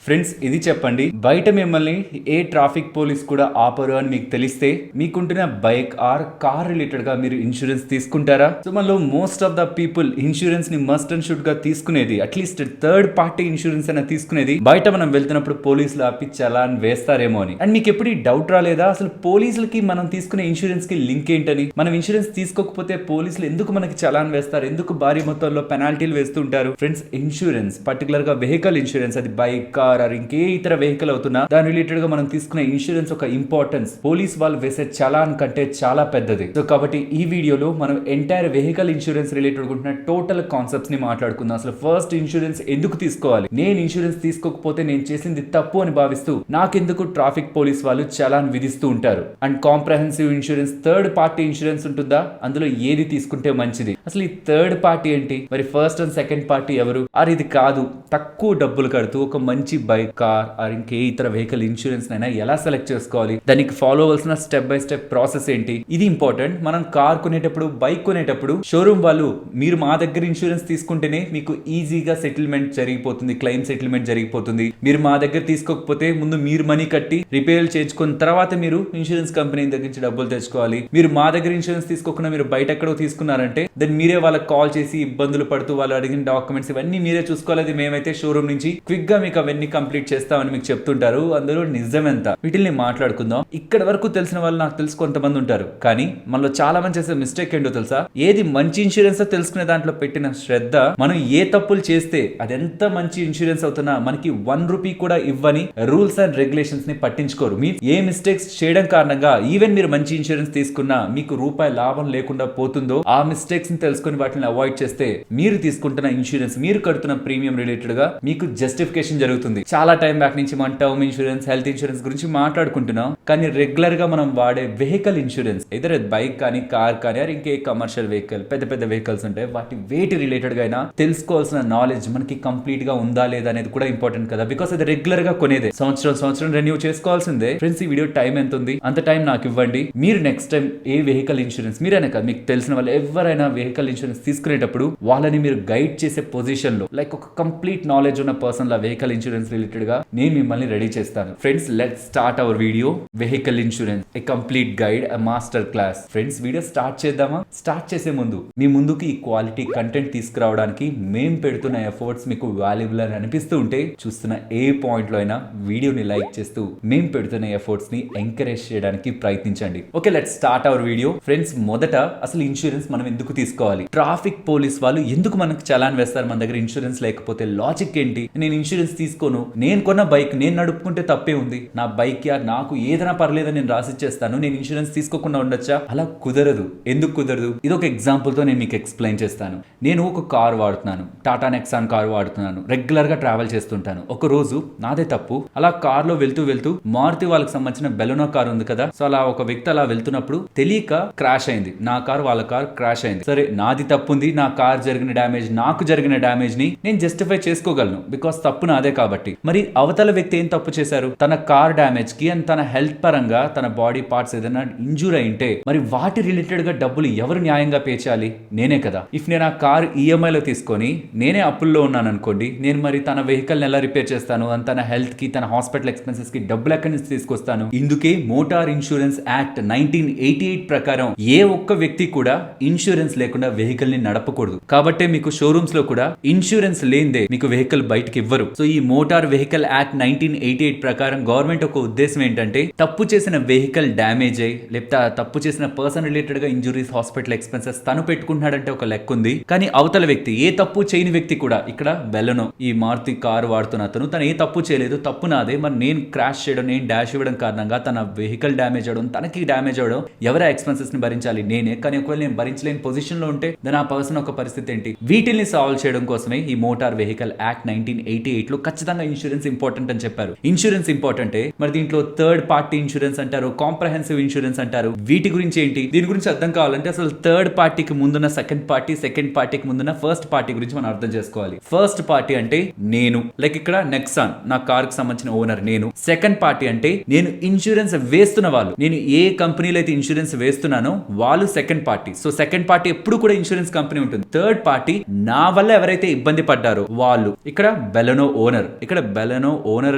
Friends ఇది చెప్పండి, బయట మిమ్మల్ని ఏ ట్రాఫిక్ పోలీస్ కూడా ఆపరు అని మీకు తెలిస్తే మీకుంటున్న బైక్ ఆర్ కార్ రిలేటెడ్ గా మీరు ఇన్సూరెన్స్ తీసుకుంటారా? సో మనలో most of the people insurance ని మస్ట్ అండ్ షుడ్ గా తీసుకునేది, అట్లీస్ట్ థర్డ్ పార్టీ ఇన్సూరెన్స్ అయినా తీసుకునేది బయట మనం వెళ్తున్నప్పుడు పోలీసులు ఆపి చలాన్ వేస్తారేమో అని. అండ్ మీకు ఎప్పుడు ఈ డౌట్ రాలేదా, అసలు పోలీసులకి మనం తీసుకునే ఇన్సూరెన్స్ కి లింక్ ఏంటని? మనం ఇన్సూరెన్స్ తీసుకోకపోతే పోలీసులు ఎందుకు మనకి చలాన్ వేస్తారు, ఎందుకు భారీ మొత్తంలో పెనాల్టీలు వేస్తుంటారు? ఫ్రెండ్స్, ఇన్సూరెన్స్ పర్టికులర్ గా వెహికల్ ఇన్సూరెన్స్, అది బైక్ కార్ ఆర్ ఇంకే ఇతర వెహికల్ అవుతున్నా దాని రిలేటెడ్ గా మనం తీసుకునే ఇన్సూరెన్స్ ఒక ఇంపార్టెన్స్ పోలీస్ వాళ్ళు వేసే చలాన్ కంటే చాలా పెద్దది. సో కాబట్టి ఈ వీడియోలో మనం ఎంటైర్ వెహికల్ ఇన్సూరెన్స్ రిలేటెడ్ ఉంటున్న టోటల్ కాన్సెప్ట్స్ ని మాట్లాడుకుందాం. అసలు ఫస్ట్ ఇన్సూరెన్స్ ఎందుకు తీసుకోవాలి, నేను ఇన్సూరెన్స్ తీసుకోకపోతే నేను చేసింది తప్పు అని భావిస్తూ నాకెందుకు ట్రాఫిక్ పోలీస్ వాళ్ళు చలాన్ విధిస్తూ ఉంటారు, and comprehensive insurance, third party insurance ఉంటుందా, అందులో ఏది తీసుకుంటే మంచిది, అసలు ఈ థర్డ్ పార్టీ ఏంటి, మరి ఫస్ట్ అండ్ సెకండ్ పార్టీ ఎవరు, ఆర్ ఇది కాదు తక్కువ డబ్బులు కడుతూ ఒక మంచి బైక్ కార్ ఆర్ ఇంకే ఇతర వెహికల్ ఇన్సూరెన్స్ అయినా ఎలా సెలెక్ట్ చేసుకోవాలి, దానికి ఫాలో అవ్వాల్సిన స్టెప్ బై స్టెప్ ప్రాసెస్ ఏంటి, ఇది ఇంపార్టెంట్. మనం కార్ కొనేటప్పుడు, బైక్ కొనేటప్పుడు షోరూమ్ వాళ్ళు మీరు మా దగ్గర ఇన్సూరెన్స్ తీసుకుంటేనే మీకు ఈజీగా సెటిల్మెంట్ జరిగిపోతుంది, క్లెయిమ్ సెటిల్మెంట్ జరిగిపోతుంది. మీరు మా దగ్గర తీసుకోకపోతే ముందు మీరు మనీ కట్టి రిపేర్లు చేయించుకున్న తర్వాత మీరు ఇన్సూరెన్స్ కంపెనీ దగ్గర నుంచి డబ్బులు తెచ్చుకోవాలి. మీరు మా దగ్గర ఇన్సూరెన్స్ తీసుకోకుండా మీరు బయట ఎక్కడో తీసుకున్నారంటే దెన్ మీరే వాళ్ళకి కాల్ చేసి ఇబ్బందులు పడుతూ వాళ్ళు అడిగిన డాక్యుమెంట్స్ ఇవన్నీ మీరే చూసుకోవాలి. అది మేమైతే షోరూమ్ నుంచి క్విక్ గా మీకు అవన్నీ కంప్లీట్ చేస్తామని మీకు చెప్తుంటారు. అందులో నిజమెంత, వీటిని మాట్లాడుకుందాం. ఇక్కడ వరకు తెలిసిన వాళ్ళు నాకు తెలుసు కొంతమంది ఉంటారు, కానీ మనలో చాలా మంది చేసే మిస్టేక్ ఏంటో తెలుసా, ఏది మంచి ఇన్సూరెన్స్ తెలుసుకునే దాంట్లో పెట్టిన శ్రద్ధ, మనం ఏ తప్పులు చేస్తే అది ఎంత మంచి ఇన్సూరెన్స్ అవుతున్నా మనకి 1 రూపీ కూడా ఇవ్వని రూల్స్ అండ్ రెగ్యులేషన్స్ ని పట్టించుకోరు. మీ ఏ మిస్టేక్స్ చేయడం కారణంగా ఈవెన్ మీరు మంచి ఇన్సూరెన్స్ తీసుకున్నా మీకు రూపాయి లాభం లేకుండా పోతుందో ఆ మిస్టేక్స్ ని తెలుసుకుని వాటిని అవాయిడ్ చేస్తే మీరు తీసుకుంటున్న ఇన్సూరెన్స్, మీరు కడుతున్న ప్రీమియం రిలేటెడ్ గా మీకు జస్టిఫికేషన్ జరుగుతుంది. చాలా టైం బ్యాక్ నుంచి మనం టర్మ్ ఇన్సూరెన్స్, హెల్త్ ఇన్సూరెన్స్ గురించి మాట్లాడుకుంటున్నాం, కానీ రెగ్యులర్ గా మనం వాడే వెహికల్ ఇన్సూరెన్స్, ఇదర్ బైక్ కానీ కార్ కానీ ఆర్ ఇంకే కమర్షియల్ వెహికల్, పెద్ద పెద్ద వెహికల్స్ ఉంటాయి, వాటి వెయిట్ రిలేటెడ్ గా అయినా తెలుసుకోవాల్సిన నాలెడ్జ్ మనకి కంప్లీట్ గా ఉందా లేదా అనేది కూడా ఇంపార్టెంట్ కదా, బికాస్ అది రెగ్యులర్ గా కొనేదే, సంవత్సరం రెన్యూ చేసుకోవాల్సిందే. ఫ్రెండ్స్, ఈ వీడియో టైం ఎంత ఉంది అంత టైం నాకు ఇవ్వండి. మీరు నెక్స్ట్ టైం ఏ వెహికల్ ఇన్సూరెన్స్, మీరైనా కదా మీకు తెలిసిన వాళ్ళు ఎవరైనా వెహికల్ ఇన్సూరెన్స్ తీసుకునేటప్పుడు వాళ్ళని మీరు గైడ్ చేసే పొజిషన్ లో, లైక్ ఒక కంప్లీట్ నాలెడ్జ్ ఉన్న పర్సన్ లా వెహికల్ ఇన్సూరెన్స్ రిలేటెడ్ గా నేను మిమ్మల్ని రెడీ చేస్తాను. Friends, let's start our video. Vehicle insurance A complete guide, a master class. Friends, video start చేద్దామా? స్టార్ట్ చేసే ముందు మీ ముందుకి ఈ క్వాలిటీ కంటెంట్ తీసుకురావడానికి మేము పెడుతున్న ఎఫర్ట్స్ మీకు వాల్యుబుల్ అని అనిపిస్తూ ఉంటే చూస్తున్న ఏ పాయింట్ లో అయినా వీడియోని లైక్ చేస్తూ మేము పెడుతున్న ఎఫర్ట్స్ ని ఎంకరేజ్ చేయడానికి ప్రయత్నించండి. Okay, let's start our video. Friends, మొదట అసలు ఇన్సూరెన్స్ మనం ఎందుకు తీసుకోవాలి, ట్రాఫిక్ పోలీస్ వాళ్ళు ఎందుకు మనకు చలాన్ వేస్తారు మన దగ్గర ఇన్సూరెన్స్ లేకపోతే, లాజిక్ ఏంటి? నేను ఇన్సూరెన్స్ తీసుకోను, నేను కొన్న బైక్ నేను నడుపుకుంటే తప్పే ఉంది, నా బైక్ యార్ నాకు ఏదైనా పర్లేదని నేను రాసిచ్చేస్తాను, నేను ఇన్సూరెన్స్ తీసుకోకుండా ఉండొచ్చా? అలా కుదరదు. ఎందుకు కుదరదు? ఇది ఒక ఎగ్జాంపుల్ తో నేను మీకు ఎక్స్ప్లెయిన్ చేస్తాను. నేను ఒక కార్ వాడుతున్నాను, టాటా నెక్సాన్ కార్ వాడుతున్నాను, రెగ్యులర్ గా ట్రావెల్ చేస్తుంటాను. ఒక రోజు నాదే తప్పు, అలా కార్ లో వెళ్తూ వెళ్తూ మారుతి వాళ్ళకి సంబంధించిన బెలెనో కార్ ఉంది కదా, సో అలా ఒక వ్యక్తి అలా వెళ్తున్నప్పుడు తెలియక క్రాష్ అయింది, నా కార్ వాళ్ళ కార్ క్రాష్ అయింది. సరే, నాది తప్పు ఉంది, నా కార్ జరిగిన డ్యామేజ్, నాకు జరిగిన డ్యామేజ్ ని నేను జస్టిఫై చేసుకోగలను, బికాస్ తప్పు నాదే కాబట్టి. మరి అవతల వ్యక్తి ఏం తప్పు చేశారు? తన కార్ డ్యామేజ్ కి అండ్ తన హెల్త్ పరంగా తన బాడీ పార్ట్స్ ఏదైనా ఇంజూర్ అయింటే మరి వాటి రిలేటెడ్ గా డబ్బులు ఎవరు న్యాయంగా పే చేయాలి? నేనే కదా. ఇఫ్ నేను ఆ కార్ ఈఎంఐ లో తీసుకొని నేనే అప్పుల్లో ఉన్నాను అనుకోండి, నేను మరి తన వెహికల్ ఎలా రిపేర్ చేస్తాను, అండ్ తన హెల్త్ కి తన హాస్పిటల్ ఎక్స్పెన్సెస్ కి డబ్బులు ఎక్కడి నుంచి తీసుకొస్తాను? ఇందుకే మోటార్ ఇన్సూరెన్స్ యాక్ట్ 1988 ప్రకారం ఏ ఒక్క వ్యక్తి కూడా ఇన్సూరెన్స్ లేకుండా వెహికల్ ని నడపకూడదు. కాబట్టే మీకు షోరూమ్స్ లో కూడా ఇన్సూరెన్స్ లేనిదే మీకు వెహికల్ బయటకి ఇవ్వరు. సో ఈ మోటార్ వెహికల్ యాక్ట్ 1988 ప్రకారం గవర్నమెంట్ ఒక ఉద్దేశం ఏంటంటే, తప్పు చేసిన వెహికల్ డ్యామేజ్ అయ్యి లేకపోతే తప్పు చేసిన పర్సన్ రిలేటెడ్ గా ఇంజురీస్, హాస్పిటల్ ఎక్స్పెన్సెస్ తను పెట్టుకుంటున్నాడంటే ఒక లెక్క ఉంది, కానీ అవతల వ్యక్తి, ఏ తప్పు చేయని వ్యక్తి కూడా, ఇక్కడ బెలెనో ఈ మారుతి కారు వాడుతున్న అతను తను ఏ తప్పు చేయలేదు, తప్పు నాదే, మరి నేను క్రాష్ చేయడం, నేను డాష్ ఇవ్వడం కారణంగా తన వెహికల్ డ్యామేజ్ అవడం, తనకి డ్యామేజ్ అవడం, ఎవరి ఎక్స్పెన్సెస్ ని భరించాలి? నేనే. కానీ ఒకవేళ నేను భరించలేని పొజిషన్ లో ఉంటే దాని ఆ పర్సన్ ఒక పరిస్థితి ఏంటి? వీటిని సాల్వ్ చేయడం కోసమే ఈ మోటార్ వెహికల్ యాక్ట్ 1988 లో ఖచ్చితంగా ఇన్సూరెన్స్ ఇంపార్టెంట్ అని చెప్పారు. ఇన్సూరెన్స్ ఇంపార్టెంటే, మరి దీంట్లో థర్డ్ పార్టీ ఇన్సూరెన్స్ అంటారు, కాంప్రహెన్సివ్ ఇన్సూరెన్స్ అంటారు. వీటి గురించి ఏంటి? దీని గురించి అర్థం కావాలంటే అసలు థర్డ్ పార్టీకి ముందున్న సెకండ్ పార్టీ, సెకండ్ పార్టీకి ముందున్న ఫస్ట్ పార్టీ గురించి మనం అర్థం చేసుకోవాలి. ఫస్ట్ పార్టీ అంటే నేను, లైక్ ఇక్కడ నెక్సాన్ నా కార్ కి సంబంధించిన ఓనర్ నేను. సెకండ్ పార్టీ అంటే నేను ఇన్సూరెన్స్ వేస్తున్న వాళ్ళు, నేను ఏ కంపెనీలో అయితే ఇన్సూరెన్స్ వేస్తున్నానో వాళ్ళు second party. So second party ఎప్పుడు కూడా ఇన్సూరెన్స్ కంపెనీ ఉంటుంది. థర్డ్ పార్టీ నా వల్ల ఎవరైతే ఇబ్బంది పడ్డారో వాళ్ళు, ఇక్కడ బెలెనో ఓనర్. ఇక ఇక్కడ బెలెనో ఓనర్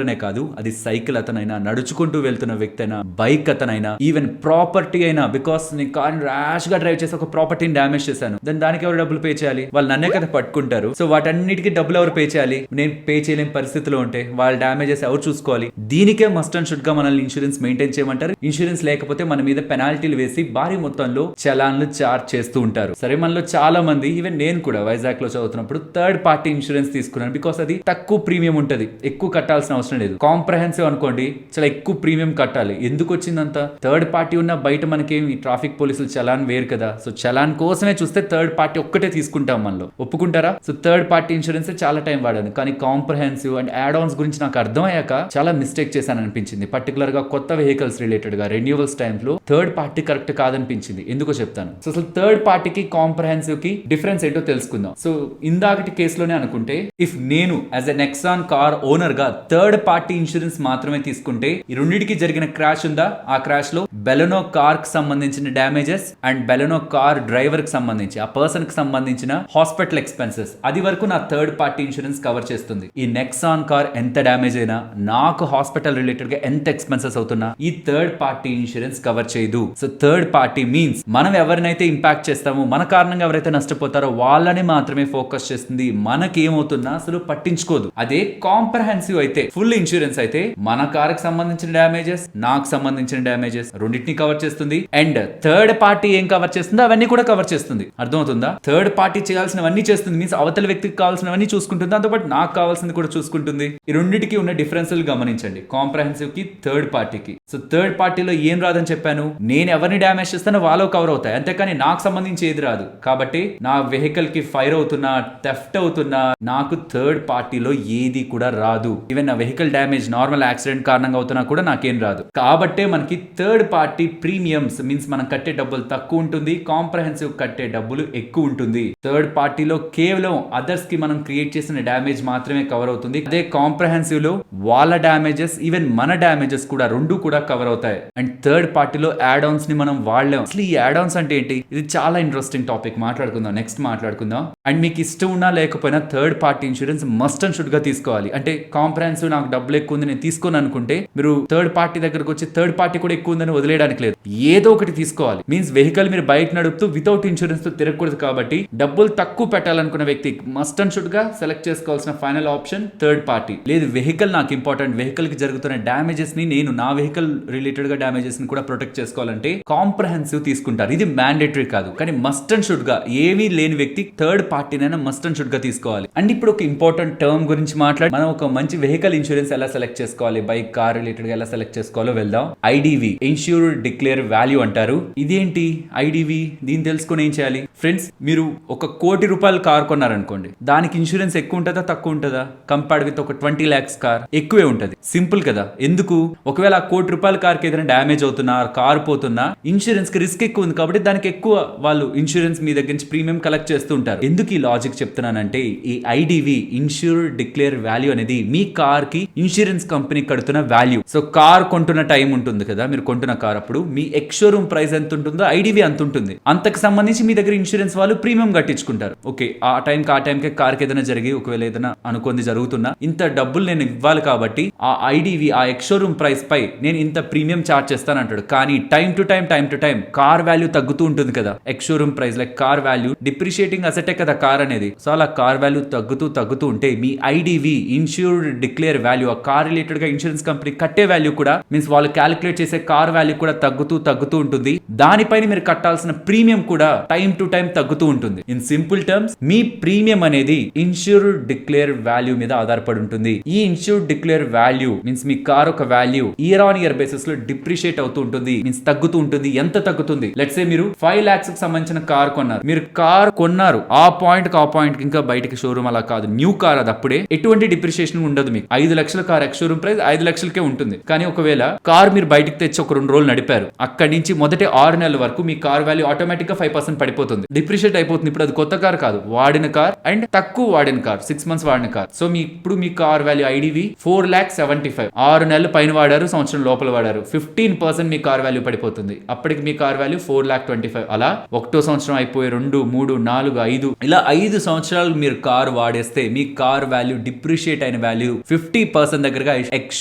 అనే కాదు, అది సైకిల్ అతనైనా, నడుచుకుంటూ వెళ్తున్న వ్యక్తి అయినా, బైక్ అతనైనా, ఈవెన్ ప్రాపర్టీ అయినా, బికాస్ నేను కార్ ర్యాష్ గా డ్రైవ్ చేసి ఒక ప్రాపర్టీని డ్యామేజ్ చేశాను, దానికి ఎవరు డబ్బులు పే చేయాలి? వాళ్ళు నన్నే కదా పట్టుకుంటారు. సో వాటన్నిటికీ డబ్బులు ఎవరు పే చేయాలి? నేను పే చేయలేని పరిస్థితిలో ఉంటే వాళ్ళ డ్యామేజెస్ ఎవరు చూసుకోవాలి? దీనికే మస్ట్ అండ్ షుడ్ గా మనల్ని ఇన్సూరెన్స్ మెయింటైన్ చేయమంటారు. ఇన్సూరెన్స్ లేకపోతే మన మీద పెనాల్టీలు వేసి భారీ మొత్తంలో చలాన్లు చార్జ్ చేస్తూ ఉంటారు. సరే, మనలో చాలా మంది, ఈవెన్ నేను కూడా వైజాగ్ లో చదువుతున్నప్పుడు థర్డ్ పార్టీ ఇన్సూరెన్స్ తీసుకున్నాను. బికాస్ అది తక్కువ ప్రీమియం ఉంటది, ఎక్కువ కట్టాల్సిన అవసరం లేదు. కాంప్రహెన్సివ్ అనుకోండి, చాలా ఎక్కువ ప్రీమియం కట్టాలి. ఎందుకు వచ్చిందంత? థర్డ్ పార్టీ ఉన్న బయట మనకేమి ట్రాఫిక్ పోలీసులు చలాన్ వేరు కదా. సో చలాన్ కోసమే చూస్తే థర్డ్ పార్టీ ఒక్కటే తీసుకుంటాం మనలో. ఒప్పుకుంటారా? సో థర్డ్ పార్టీ ఇన్సూరెన్స్ చాలా టైం వాడాను, కానీ కాంప్రహెన్సివ్ అండ్ యాడ్ ఆన్స్ గురించి నాకు అర్థమయ్యాక చాలా మిస్టేక్ చేశాను అనిపించింది. పర్టికులర్ గా కొత్త వెహికల్స్ రిలేటెడ్ గా రెన్యూవల్స్ టైమ్స్ లో థర్డ్ పార్టీ కరెక్ట్ కాదనిపించింది. ఎందుకో చెప్తాను. సో అసలు థర్డ్ పార్టీకి కాంప్రహెన్సివ్ కి డిఫరెన్స్ ఏంటో తెలుసుకుందాం. సో ఇందాకటి కేసులోనే అనుకుంటే, ఇఫ్ నేను as a Nexon car owner గా థర్డ్ పార్టీ ఇన్సూరెన్స్ మాత్రమే తీసుకుంటే, ఈ రెండింటికి జరిగిన క్రాష్ ఉందా, ఆ క్రాష్ లో బెలెనో కార్ కి సంబంధించిన damages and Baleno car driver కి సంబంధించి, ఆ పర్సన్ కి సంబంధించిన హాస్పిటల్ ఎక్స్పెన్సెస్, అది వరకు నా థర్డ్ పార్టీ ఇన్సూరెన్స్ కవర్ చేస్తుంది. ఈ నెక్సాన్ కార్ ఎంత డ్యామేజ్ అయినా, నాకు హాస్పిటల్ రిలేటెడ్ గా ఎంత ఎక్స్పెన్సెస్ అవుతున్నా, ఈ థర్డ్ పార్టీ ఇన్సూరెన్స్ కవర్ చేయదు. సో థర్డ్ పార్టీ మీన్స్ మనం ఎవరినైతే ఇంపాక్ట్ చేస్తామో, మన కారణంగా ఎవరైతే నష్టపోతారో వాళ్ళని మాత్రమే ఫోకస్ చేస్తుంది. మనకేమవుతున్నా అసలు పట్టించుకోదు. అదే కాంప్రహెన్సివ్ అయితే, ఫుల్ ఇన్సూరెన్స్ అయితే, మన కార్ కి సంబంధించిన డ్యామేజెస్, నాకు సంబంధించిన డ్యామేజెస్ రెండింటిని కవర్ చేస్తుంది. అండ్ థర్డ్ పార్టీ ఏం కవర్ చేస్తుందో అవన్నీ కూడా కవర్ చేస్తుంది. అర్థమవుతుందా? థర్డ్ పార్టీ చేయాల్సినవన్నీ చేస్తుంది, మీన్స్ అవతల వ్యక్తికి కావాల్సినవన్నీ చూసుకుంటుంది, దాంతోపాటు నాకు కావాల్సింది కూడా చూసుకుంటుంది. ఈ రెండింటికి ఉన్న డిఫరెన్స్ గమనించండి, కాంప్రహెన్సివ్ కి థర్డ్ పార్టీకి. సో థర్డ్ పార్టీలో ఏం రాదని చెప్పాను, నేను ఎవరిని డ్యామేజ్ చేస్తానో వాళ్ళు కవర్ అవుతాయి, అంతేకాని నాకు సంబంధించి ఏది రాదు. కాబట్టి నా వెహికల్ కి ఫైర్ అవుతున్నా, థెఫ్ట్ అవుతున్నా, నాకు థర్డ్ పార్టీలో ఏది కూడా రాదు. ఈవెన్ నా వెహికల్ డ్యామేజ్ నార్మల్ యాక్సిడెంట్ కారణంగా అవుతున్నా కూడా నాకేం రాదు. కాబట్టే మనకి థర్డ్ పార్టీ ప్రీమియమ్స్ మీన్స్ మనం కట్టే డబ్బులు తక్కువ ఉంటుంది, కాంప్రహెన్సివ్ కట్టే డబ్బులు ఎక్కువ ఉంటుంది. థర్డ్ పార్టీలో కేవలం అదర్స్ కి మనం క్రియేట్ చేసిన డ్యామేజ్ మాత్రమే కవర్ అవుతుంది. అదే కాంప్రహెన్సివ్ లో వాళ్ళ డ్యామేజెస్, ఈవెన్ మన డ్యామేజెస్ కూడా రెండు కూడా కవర్ అవుతాయి. అండ్ థర్డ్ పార్టీలో యాడ్ ఆన్స్ ని మనం వాడలేం. అసలు ఈ యాడ్ ఆన్స్ అంటే ఏంటి? ఇది చాలా ఇంట్రెస్టింగ్ టాపిక్, మాట్లాడుకుందాం, నెక్స్ట్ మాట్లాడుకుందాం. అండ్ మీకు ఇష్టం ఉన్నా లేకపోయినా third party insurance must and should గా తీసుకోవాలి. అంటే కాంప్రహెన్సివ్ నాకు డబ్బులు ఎక్కువ ఉంది, నేను తీసుకోను అనుకుంటే, మీరు థర్డ్ పార్టీ దగ్గరకు వచ్చి థర్డ్ పార్టీ కూడా ఎక్కువ ఉందని వదిలేయడానికి లేదు, ఏదో ఒకటి తీసుకోవాలి. మీన్స్ వెహికల్ మీరు బైక్ నడుపుతూ వితౌట్ ఇన్సూరెన్స్ తో తిరగకూడదు. కాబట్టి డబ్బులు తక్కువ పెట్టాలనుకున్న వ్యక్తి మస్ట్ అండ్ షుడ్ గా సెలెక్ట్ చేసుకోవాల్సిన ఫైనల్ ఆప్షన్ థర్డ్ పార్టీ. లేదు వెహికల్ నాకు ఇంపార్టెంట్, వెహికల్ కి జరుగుతున్న డ్యామేజెస్ ని, నేను నా వెహికల్ రిలేటెడ్ గా డ్యామేజెస్ ని కూడా ప్రొటెక్ట్ చేసుకోవాలంటే కాంప్రహెన్సివ్ తీసుకుంటారు. ఇది మ్యాండేటరీ కాదు, కానీ మస్ట్ అండ్ షుడ్ గా ఏమీ లేని వ్యక్తి థర్డ్ పార్టీనైనా మస్ట్ అండ్ షుడ్ గా తీసుకోవాలి. అండ్ ఇప్పుడు ఒక ఇంపార్టెంట్ టర్మ్ గురించి మాట్లాడి, మనం ఒక మంచి వెహికల్ ఇన్సూరెన్స్ ఎలా సెలెక్ట్ చేసుకోవాలి, బైక్ కార్ రిలేటెడ్ గా ఎలా సెలెక్ట్ చేసుకోవాలో వెళ్దాం. ఐడివి, ఇన్సూర్డ్ డిక్లేర్ వాల్యూ అంటారు. ఇదేంటి ఐడివి? దీన్ని తెలుసుకొని ఏం చేయాలి? ఫ్రెండ్స్, మీరు ఒక ₹1,00,00,000 కార్ కొన్నారనుకోండి, దానికి ఇన్సూరెన్స్ ఎక్కువ ఉంటుందా తక్కువ ఉంటుందా? కంపేర్డ్ విత్ ఒక 20 lakhs కార్ ఎక్కువే ఉంటది. సింపుల్ కదా. ఎందుకు? ఒకవేళ ఆ ₹1,00,00,000 కార్ కి ఏదైనా డ్యామేజ్ అవుతున్నా, కార్ పోతున్నా, ఇన్సూరెన్స్ కి రిస్క్ ఎక్కువ ఉంది కాబట్టి దానికి ఎక్కువ వాళ్ళు ఇన్సూరెన్స్ మీ దగ్గర నుంచి ప్రీమియం కలెక్ట్ చేస్తూ ఉంటారు. ఎందుకు ఈ లాజిక్ చెప్తున్నానంటే, ఈ ఐడివి, ఇన్సూర్డ్ డిక్లేర్ వాల్యూ అనేది మీ కార్ కి ఇన్సూరెన్స్ కంపెనీ కడుతున్న వాల్యూ. సో కార్ కొంటున్న టైం ఉంటుంది కదా, మీరు కొంటున్న కార్ అప్పుడు మీ ఎక్స్ షోరూమ్ ప్రైస్ ఎంత ఉంటుందో ఐడివి అంత ఉంటుంది. అంతకు సంబంధించి మీ దగ్గర ఇన్సూరెన్స్ వాళ్ళు ప్రీమియం కట్టించుకుంటారు. ఓకే, ఆ టైంకి కార్ కి ఏదైనా జరిగి, ఒకవేళ ఏదైనా అనుకుంది జరుగుతున్నా, ఇంత డబ్బులు నేను ఇవ్వాలి కాబట్టి ఆ ఐడివి, ఆ ఎక్స్ షోరూమ్ ప్రైస్ పై నేను ఇంత ప్రీమియం చార్జ్ చేస్తాను అంటాడు. కానీ time to time car value తగ్గుతూ ఉంటుంది కదా. Ex showroom price like car value depreciating అసెటే కదా కార్ అనేది. సో అలా కార్ వాల్యూ తగ్గుతూ ఉంటే మీ ఐడివి, ఇన్సూర్డ్ డిక్లేర్ వాల్యూ, ఆ కార్ రిలేటెడ్ గా ఇన్సూరెన్స్ కంపెనీ కట్టే వాల్యూ కూడా, మీన్స్ వాళ్ళు క్యాలిక్యులేట్ చేసే కార్ వాల్యూ కూడా తగ్గుతూ ఉంటుంది. దానిపైన మీరు కట్టాల్సిన ప్రీమియం కూడా టైం టు టైం తగ్గుతూ ఉంటుంది. In simple terms, me premium అనేది ఇన్సూర్డ్ డిక్లేర్ వాల్యూ మీద ఆధారపడి ఉంటుంది. ఈ ఇన్సూర్డ్ డిక్లేర్ వాల్యూ మీన్స్ మీ కార్ ఒక value year on year basis లో డిప్రిషియేట్ అవుతూ ఉంటుంది, మీన్స్ తగ్గుతూ ఉంటుంది. ఎంత తగ్గుతుంది? లెట్స్ సే మీరు 5 lakhs కి సంబంధించిన కార్ కొన్నారు. మీరు కార్ కొన్నారు, ఆ పాయింట్ కి ఇంకా బయటకి షోరూమ్ అలా కాదు, న్యూ కార్ అది. అప్పుడే ఎటువంటి డిప్రిషియేషన్ ఉండదు. మీకు 5 లక్షల కార్ ఎక్స్ షోరూమ్ ప్రైస్ 5 లక్షలకే ఉంటుంది. కానీ ఒకవేళ కార్ మీరు బయటకు తెచ్చి ఒక 2 రోజులు నడిపారు, అక్కడి నుంచి మొదటి 6 నెలల వరకు మీ కార్ వాల్యూ ఆటోమేటిక్ గా 5% పడిపోతుంది, డిప్రిషియేట్ అయిపోతుంది. ఇప్పుడు అది కొత్త కార్ కాదు, వాడిన కార్ అండ్ తక్కువ వాడిన కార్, 6 months వాడిన కార్. సో ఇప్పుడు మీ కార్ వాల్యూ ఐడివి 4,75,000. 6 నెలలు పైన వాడారు, సంవత్సరం లోపల వాడారు, 15% మీ కార్ వాల్యూ పడిపోతుంది. అప్పటికి మీ కార్ వాల్యూ 4,25,000. అలా 1వ సంవత్సరం అయిపోయి 2, 3, 4, 5 ఇలా 5 సంవత్సరాలు మీరు కార్ వాడేస్తే మీ కార్ వాల్యూ డిప్రిషియేట్ డిప్రిషియేట్ అయిన వాల్యూ 50% దగ్గరగా ఎక్స్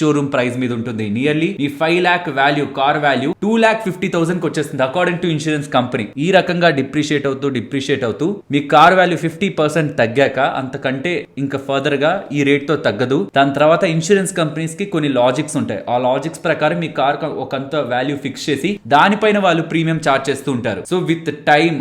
షోరూమ్ ప్రైస్ మీద ఉంటుంది. నియర్లీ ఈ 5 lakh వాల్యూ కార్ వాల్యూ 2,50,000 కి వచ్చేస్తుంది అకార్డింగ్ టు ఇన్సూరెన్స్ కంపెనీ. ఈ రకంగా డిప్రిషియేట్ అవుతూ మీ కార్ వాల్యూ 50% తగ్గాక అంతకంటే ఇంకా ఫర్దర్ గా ఈ రేట్ తో తగ్గదు. దాని తర్వాత ఇన్సూరెన్స్ కంపెనీస్ కి కొన్ని లాజిక్స్ ఉంటాయి. ఆ లాజిక్స్ ప్రకారం మీ కార్ ఒకంత వాల్యూ ఫిక్స్ చేసి దానిపైన వాళ్ళు ప్రీమియం చార్జ్ చేస్తూ ఉంటారు. So with time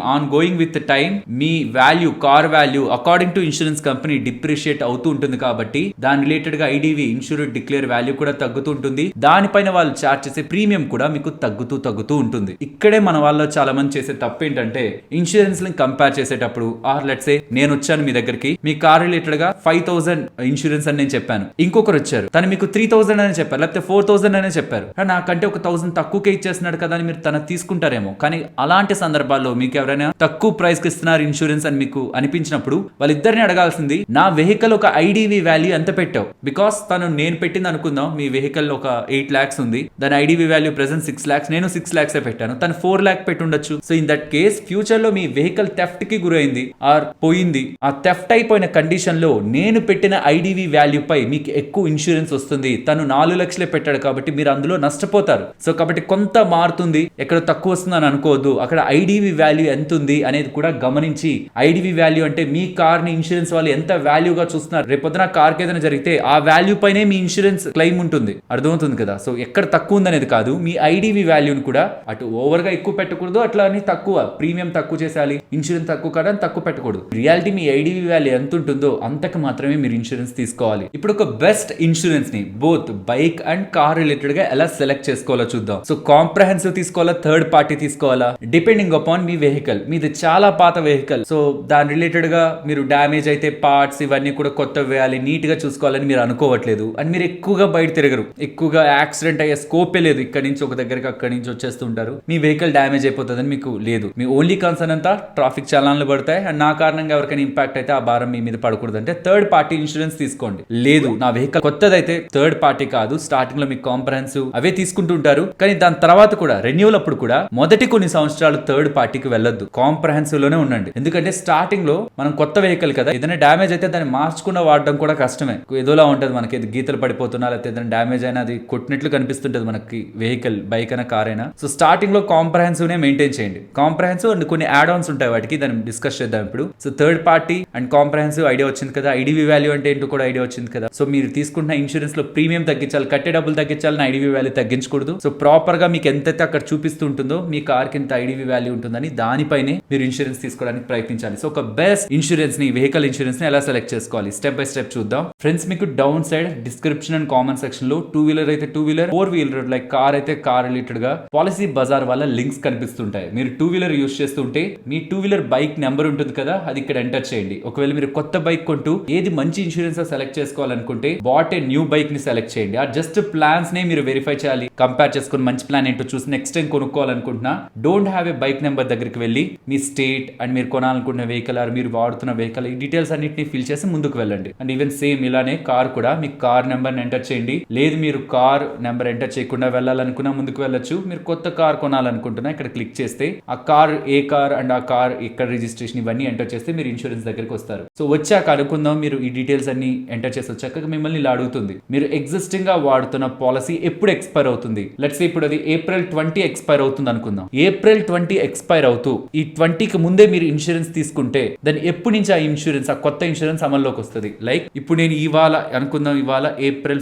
with time me value car value according to insurance company depreciate అవుతూ ఉంటుంది. కాబట్టి దాని రిలేటెడ్ గా ఐడివి ఇన్సూరెడ్ డిక్లేర్ వాల్యూ కూడా తగ్గుతూ ఉంటుంది. దానిపైన వాళ్ళు చార్జ్ చేసే ప్రీమియం కూడా మీకు తగ్గుతూ ఉంటుంది. ఇక్కడే మన వాళ్ళు చాలా మంది చేసే తప్పు ఏంటంటే ఇన్సూరెన్స్ ని కంపేర్ చేసేటప్పుడు లెట్స్ సే నేను వచ్చాను మీ దగ్గరికి, మీ కార్ రిలేటెడ్ గా 5,000 ఇన్సూరెన్స్ అని నేను చెప్పాను. ఇంకొకరు వచ్చారు తను మీకు 3,000 అని చెప్పారు, లేకపోతే 4,000 అనే చెప్పారు. నాకంటే ఒక 1,000 తక్కువకే ఇచ్చేస్తున్నాడు కదా అని మీరు తన తీసుకుంటారేమో. కానీ అలాంటి సందర్భాల్లో మీకు ఎవరైనా తక్కువ ప్రైస్ కి ఇస్తున్నారు ఇన్సూరెన్స్ అని మీకు అనిపించినప్పుడు వాళ్ళిద్దరిని అడగాల్సింది, నా వెహికల్ ఒక ఐడివి వాల్యూ ఎంత పెట్టావు? బికాస్ నేను పెట్టింది అనుకుందాం మీ వెహికల్ ఒక 8 lakhs ఉంది, దాని ఐడివి వాల్యూ ప్రెసెంట్ 6 lakhs, నేను 6 lakhs పెట్టాను, తను 4 lakh పెట్టి ఉండొచ్చు. So in that case future లో మీ వెహికల్ థెఫ్ట్ కి గురైంది ఆర్ పోయింది, ఆ థెఫ్ట్ అయిపోయిన కండిషన్ లో నేను పెట్టిన ఐడివి వాల్యూ పై మీకు ఎక్కువ ఇన్సూరెన్స్ వస్తుంది. తను 4 lakhs పెట్టాడు కాబట్టి మీరు అందులో నష్టపోతారు. సో కాబట్టి కొంత మారుతుంది, ఎక్కడ తక్కువ వస్తుంది అని అనుకోవద్దు. అక్కడ ఐడివి వాల్యూ ఎంత ఉంది అనేది కూడా గమనించి, ఐడివి వాల్యూ అంటే మీ కార్ ని ఇన్సూరెన్స్ వాళ్ళు ఎంత వాల్యూగా చూస్తున్నారు. రేపొద్దున కార్ కి ఏదైనా జరిగితే ఆ వాల్యూ పైనే మీ ఇన్సూరెన్స్ క్లెయిమ్ ఉంటుంది. అర్థమవుతుంది కదా. సో ఎక్కడ తక్కువ ఉంది అనేది కాదు, మీ ఐడివి వాల్యూని కూడా అటు ఓవర్ గా ఎక్కువ పెట్టకూడదు, అట్లా అని తక్కువ ప్రీమియం తక్కువ చేసేయాలి, ఇన్సూరెన్స్ తక్కువ కాదని తక్కువ పెట్టకూడదు. రియాలిటీ మీ ఐడివి వాల్యూ ఎంత ఉంటుందో అంతకు మాత్రమే మీరు ఇన్సూరెన్స్ తీసుకోవాలి. ఇప్పుడు ఒక బెస్ట్ ఇన్సూరెన్స్ ని both bike and car related గా ఎలా సెలెక్ట్ చేసుకోవాలో చూద్దాం. సో కాంప్రహెన్సివ్ తీసుకోవాలా, థర్డ్ పార్టీ తీసుకోవాలా, డిపెండింగ్ అపాన్ మీ వెహికల్. మీది చాలా పాత వెహికల్, సో దాని రిలేటెడ్ గా మీరు డ్యామేజ్ అయితే పార్ట్స్ ఇవన్నీ కూడా కొత్త వేయాలి, నీట్ గా చూసుకోవాలని మీరు అనుకోవట్లేదు అని మీరు ఎక్కువగా బయట తిరగరు, ఎక్కువగా యాక్సిడెంట్ అయ్యే స్కోపే లేదు, ఇక్కడ నుంచి ఒక దగ్గరికి అక్కడి నుంచి వచ్చేస్తుంటారు, మీ వెహికల్ డ్యామేజ్ అయిపోతుందని మీకు లేదు. మీ ఓన్లీ కన్సర్న్ అంతా ట్రాఫిక్ చలాన్లు పడతాయి అండ్ నా కారణంగా ఎవరికైనా ఇంపాక్ట్ అయితే ఆ భారం మీ మీద పడకూడదు అంటే థర్డ్ పార్టీ ఇన్సూరెన్స్ తీసుకోండి. లేదు నా వెహికల్ కొత్తదైతే థర్డ్ పార్టీ కాదు, స్టార్టింగ్ లో మీకు కాంప్రహెన్సివ్ అవే తీసుకుంటుంటారు, కానీ దాని తర్వాత కూడా రెన్యూవల్ అప్పుడు కూడా మొదటి కొన్ని సంవత్సరాలు థర్డ్ పార్టీకి వెళ్ళొద్దు, కాంప్రహెన్సివ్ లోనే ఉండండి. ఎందుకంటే స్టార్టింగ్ లో మనం కొత్త వెహికల్ కదా, ఏదైనా డ్యామేజ్ అయితే దాన్ని మార్చుకున్న వాడడం కూడా కష్టమే, ఏదోలా ఉంటది మనకి, గీతలు పడిపోతున్నా లేకపోతే ఏదైనా డ్యామేజ్ అయినా అది కొట్టినట్లు కనిపిస్తుంటది మనకి వెహికల్, బైక్ అయినా కార్ అయినా. సో స్టార్టింగ్ లో కాంప్రహెన్సివ్ నే మెయింటైన్ చేయండి. కాంప్రహెన్సివ్ అండ్ కొన్ని యాడ్ ఆన్స్ ఉంటాయి, వాటికి దాన్ని డిస్కస్ చేద్దాం ఇప్పుడు. So third party and comprehensive idea వచ్చింది కదా, ఐడివి వాల్యూ అంటే ఏంటో కూడా ఐడియా వచ్చింది కదా. సో మీరు తీసుకుంటున్న ఇన్సూరెన్స్ లో ప్రీమియం తగ్గించాలి, కట్టే డబ్బులు తగ్గించాలని ఐడివి వాల్యూ తగ్గించకూడదు. సో ప్రాపర్ గా మీకు ఎంతైతే అక్కడ చూపిస్తూ ఉంటుందో మీ కార్ కి ఎంత ఐడివి వాల్యూ ఉంటుందని దానిపైనే మీరు ఇన్సూరెన్స్ తీసుకోవడానికి ప్రయత్నించాలి. సో ఒక బెస్ట్ ఇన్సూరెన్స్ ని, వెహికల్ ఇన్సూరెన్స్ ని ఎలా సెలెక్ట్ చేసుకోవాలి స్టెప్ బై స్టెప్ చూద్దాం. ఫ్రెండ్స్ మీకు down side description and comment section లో 2 వీలర్ అయితే 2 వీలర్, 4 వీలర్ లైక్ కార్ అయితే కార్ రిలేటెడ్ గా పాలసీ బజార్ వల్ల లింక్స్ కనిపిస్తుంటాయి. మీరు 2 వీలర్ యూస్ చేస్తుంటే మీ 2 వీలర్ బైక్ నెంబర్ ఉంటుంది కదా, అది ఇక్కడ ఎంటర్ చేయండి. ఒకవేళ మీరు కొత్త బైక్ కొంటూ ఏది మంచి ఇన్సూరెన్స్ సెలెక్ట్ చేసుకోవాలనుకుంటే బాట్ ఏ న్యూ బైక్ ని సెలెక్ట్ చేయండి. ఆ జస్ట్ ప్లాన్స్ నే మీరు వెరిఫై చేయాలి, కంపేర్ చేసుకుని మంచి ప్లాన్ ఏంటో చూసి నెక్స్ట్ టైం కొనుక్కోవాలనుకుంటున్నా don't have a bike number దగ్గరికి వెళ్ళి మీ స్టేట్ అండ్ మీరు కొనాలనుకున్న వెహికల్ ఆర్ మీరు వాడుతున్న వెహికల్ ఈ డీటెయిల్స్ అన్నిటిని ఫిల్ చేసి ముందుకు వెళ్ళండి. అండ్ ఈవెన్ సేమ్ ఇలానే కార్ కూడా మీ కార్ నెంబర్ ఎంటర్ చేయండి. లేదు మీరు కార్ నెంబర్ ఎంటర్ చేయకుండా వెళ్ళాలనుకున్నా ముందుకు వెళ్ళొచ్చు. మీరు కొత్త కార్ కొనాలనుకుంటున్నా ఇక్కడ క్లిక్ చేస్తే ఆ కార్ ఏ కార్ అండ్ ఆ కార్ ఎక్కడ రిజిస్ట్రేషన్ ఇవన్నీ ఎంటర్ చేస్తే మీరు ఇన్సూరెన్స్ దగ్గరికి వస్తారు. సో వచ్చాక అనుకుందాం మీరు ఈ డీటెయిల్స్ అన్ని ఎంటర్ చేసి వచ్చాక మిమ్మల్ని ఇలా అడుగుతుంది, మీరు ఎగ్జిస్టింగ్ గా వాడుతున్న పాలసీ ఎప్పుడు ఎక్స్పైర్ అవుతుంది. లెట్స్ ఇప్పుడు అది April 20 ఎక్స్పైర్ అవుతుంది అనుకుందాం. April 20 ఎక్స్పైర్ అవుతూ ఈ 20కి ముందే మీరు ఇన్సూరెన్స్ తీసుకుంటే దాన్ని ఎప్పటి నుంచి ఆ ఇన్సూరెన్స్, ఆ కొత్త ఇన్సూరెన్స్ అమల్లోకి వస్తుంది. లైక్ ఇప్పుడు నేను ఇవాళ అనుకుందాం, ఇవాళ April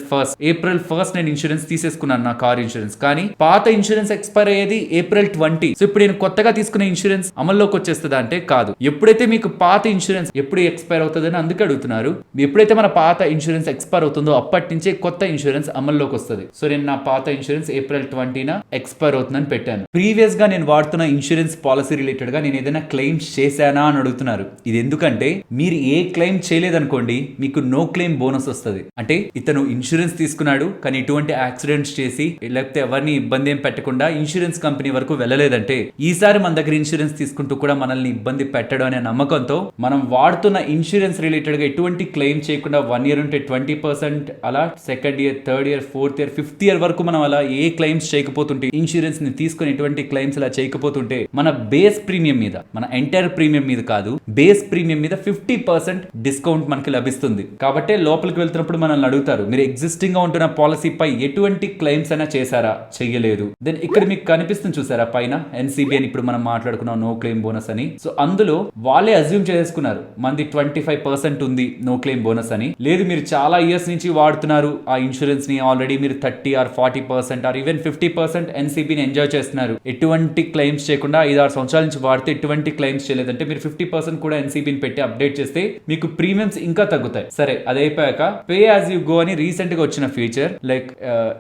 1st నేను ఇన్సూరెన్స్ తీసేసుకున్నాను నా కార్ ఇన్సూరెన్స్, కానీ పాత ఇన్సూరెన్స్ ఎక్స్పైర్ అయ్యేది April 20. సో ఇప్పుడు నేను కొత్తగా తీసుకునే ఇన్సూరెన్స్ అమల్లోకి వచ్చేస్తుందా అంటే కాదు. ఎప్పుడైతే మీకు పాత ఇన్సూరెన్స్ ఎప్పుడు ఎక్స్పైర్ అవుతుందని అందుకే అడుగుతున్నారు. ఎప్పుడైతే మన పాత ఇన్సూరెన్స్ ఎక్స్పైర్ అవుతుందో అప్పటి నుంచే కొత్త ఇన్సూరెన్స్ అమల్లోకి వస్తుంది. సో నేను నా పాత ఇన్సూరెన్స్ April 20న ఎక్స్పైర్ అవుతుందని పెట్టాను. ప్రీవియస్ గా నేను వాడుతున్న ఇన్సూరెన్స్ పాలసీ రిలేటెడ్ గా నేను ఏదైనా క్లెయిమ్ చేశానా అని అడుగుతున్నారు. ఇది ఎందుకంటే మీరు ఏ క్లెయిమ్ చేయలేదనుకోండి మీకు నో క్లెయిమ్ బోనస్ వస్తుంది. అంటే ఇతను ఇన్సూరెన్స్ తీసుకున్నాడు కానీ ఎటువంటి యాక్సిడెంట్స్ చేసి లేకపోతే ఎవరిని ఇబ్బంది ఏం పెట్టకుండా ఇన్సూరెన్స్ కంపెనీ వరకు వెళ్ళలేదంటే ఈసారి మన దగ్గర ఇన్సూరెన్స్ తీసుకుంటూ కూడా మనల్ని ఇబ్బంది పెట్టడం అనే నమ్మకంతో మనం వాడుతున్న ఇన్సూరెన్స్ రిలేటెడ్ గా ఎటువంటి క్లెయిమ్ చేయకుండా 1 year ఉంటే 20%, అలా 2nd year, 3rd year, 4th year, 5th year వరకు మనం అలా ఏ క్లెయిమ్స్ చేయకపోతుంటే, ఇన్సూరెన్స్ ని తీసుకుని ఎటువంటి క్లెయిమ్స్ అలా చేయకపోతుంటే మన బేస్ ప్రీమియం మీద, మన ఎంటైర్ ప్రీమియం మీద కాదు బేస్ ప్రీమియం మీద 50% డిస్కౌంట్ మనకి లభిస్తుంది. కాబట్టి కాబట్టే లోపలికి వెళ్తున్నప్పుడు మనల్ని అడుగుతారు, మీరు ఎగ్జిస్టింగ్ గా ఉంటున్న పాలసీ పై ఎటువంటి క్లెయిమ్స్ అయినా చేశారా? చెయ్యలేదు. దెన్ ఇక్కడ మీకు కనిపిస్తుంది చూసారా పైన ఎన్సీబీ అని ఇప్పుడు మనం మాట్లాడుకున్నాం నో క్లెయిమ్ బోనస్ అని. సో అందులో వాళ్ళే అజ్యూమ్ చేసుకున్నారు మంది 25% ఉంది నో క్లెయిమ్ బోనస్ అని. లేదు మీరు చాలా ఇయర్స్ నుంచి వాడుతున్నారు ఆ ఇన్సూరెన్స్ ని, ఆల్రెడీ మీరు 30 or 40% ఆర్ ఈవెన్ 50% ఎన్సీబీని ఎంజాయ్ చేస్తున్నారు, ఎటువంటి క్లెయిమ్స్ చేయకుండా 5-6 సంవత్సరాల నుంచి వాడితే ఎటువంటి క్లెయిమ్స్ చేయలేదంటే మీరు 50% కూడా ఎన్సీబీని పెట్టి అప్డేట్ చేస్తే మీకు ప్రీమియమ్స్ ఇంకా తగ్గుతాయి. సరే అది అయిపోయాక పే యాజ్ యూ గో అని రీసెంట్ గా వచ్చిన ఫీచర్, లైక్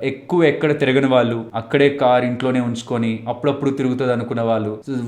ఎక్కువ ఎక్కడ తిరగని వాళ్ళు, అక్కడే కార్ ఇంట్లోనే ఉంచుకొని అప్పుడప్పుడు తిరుగుతుంది అనుకున్న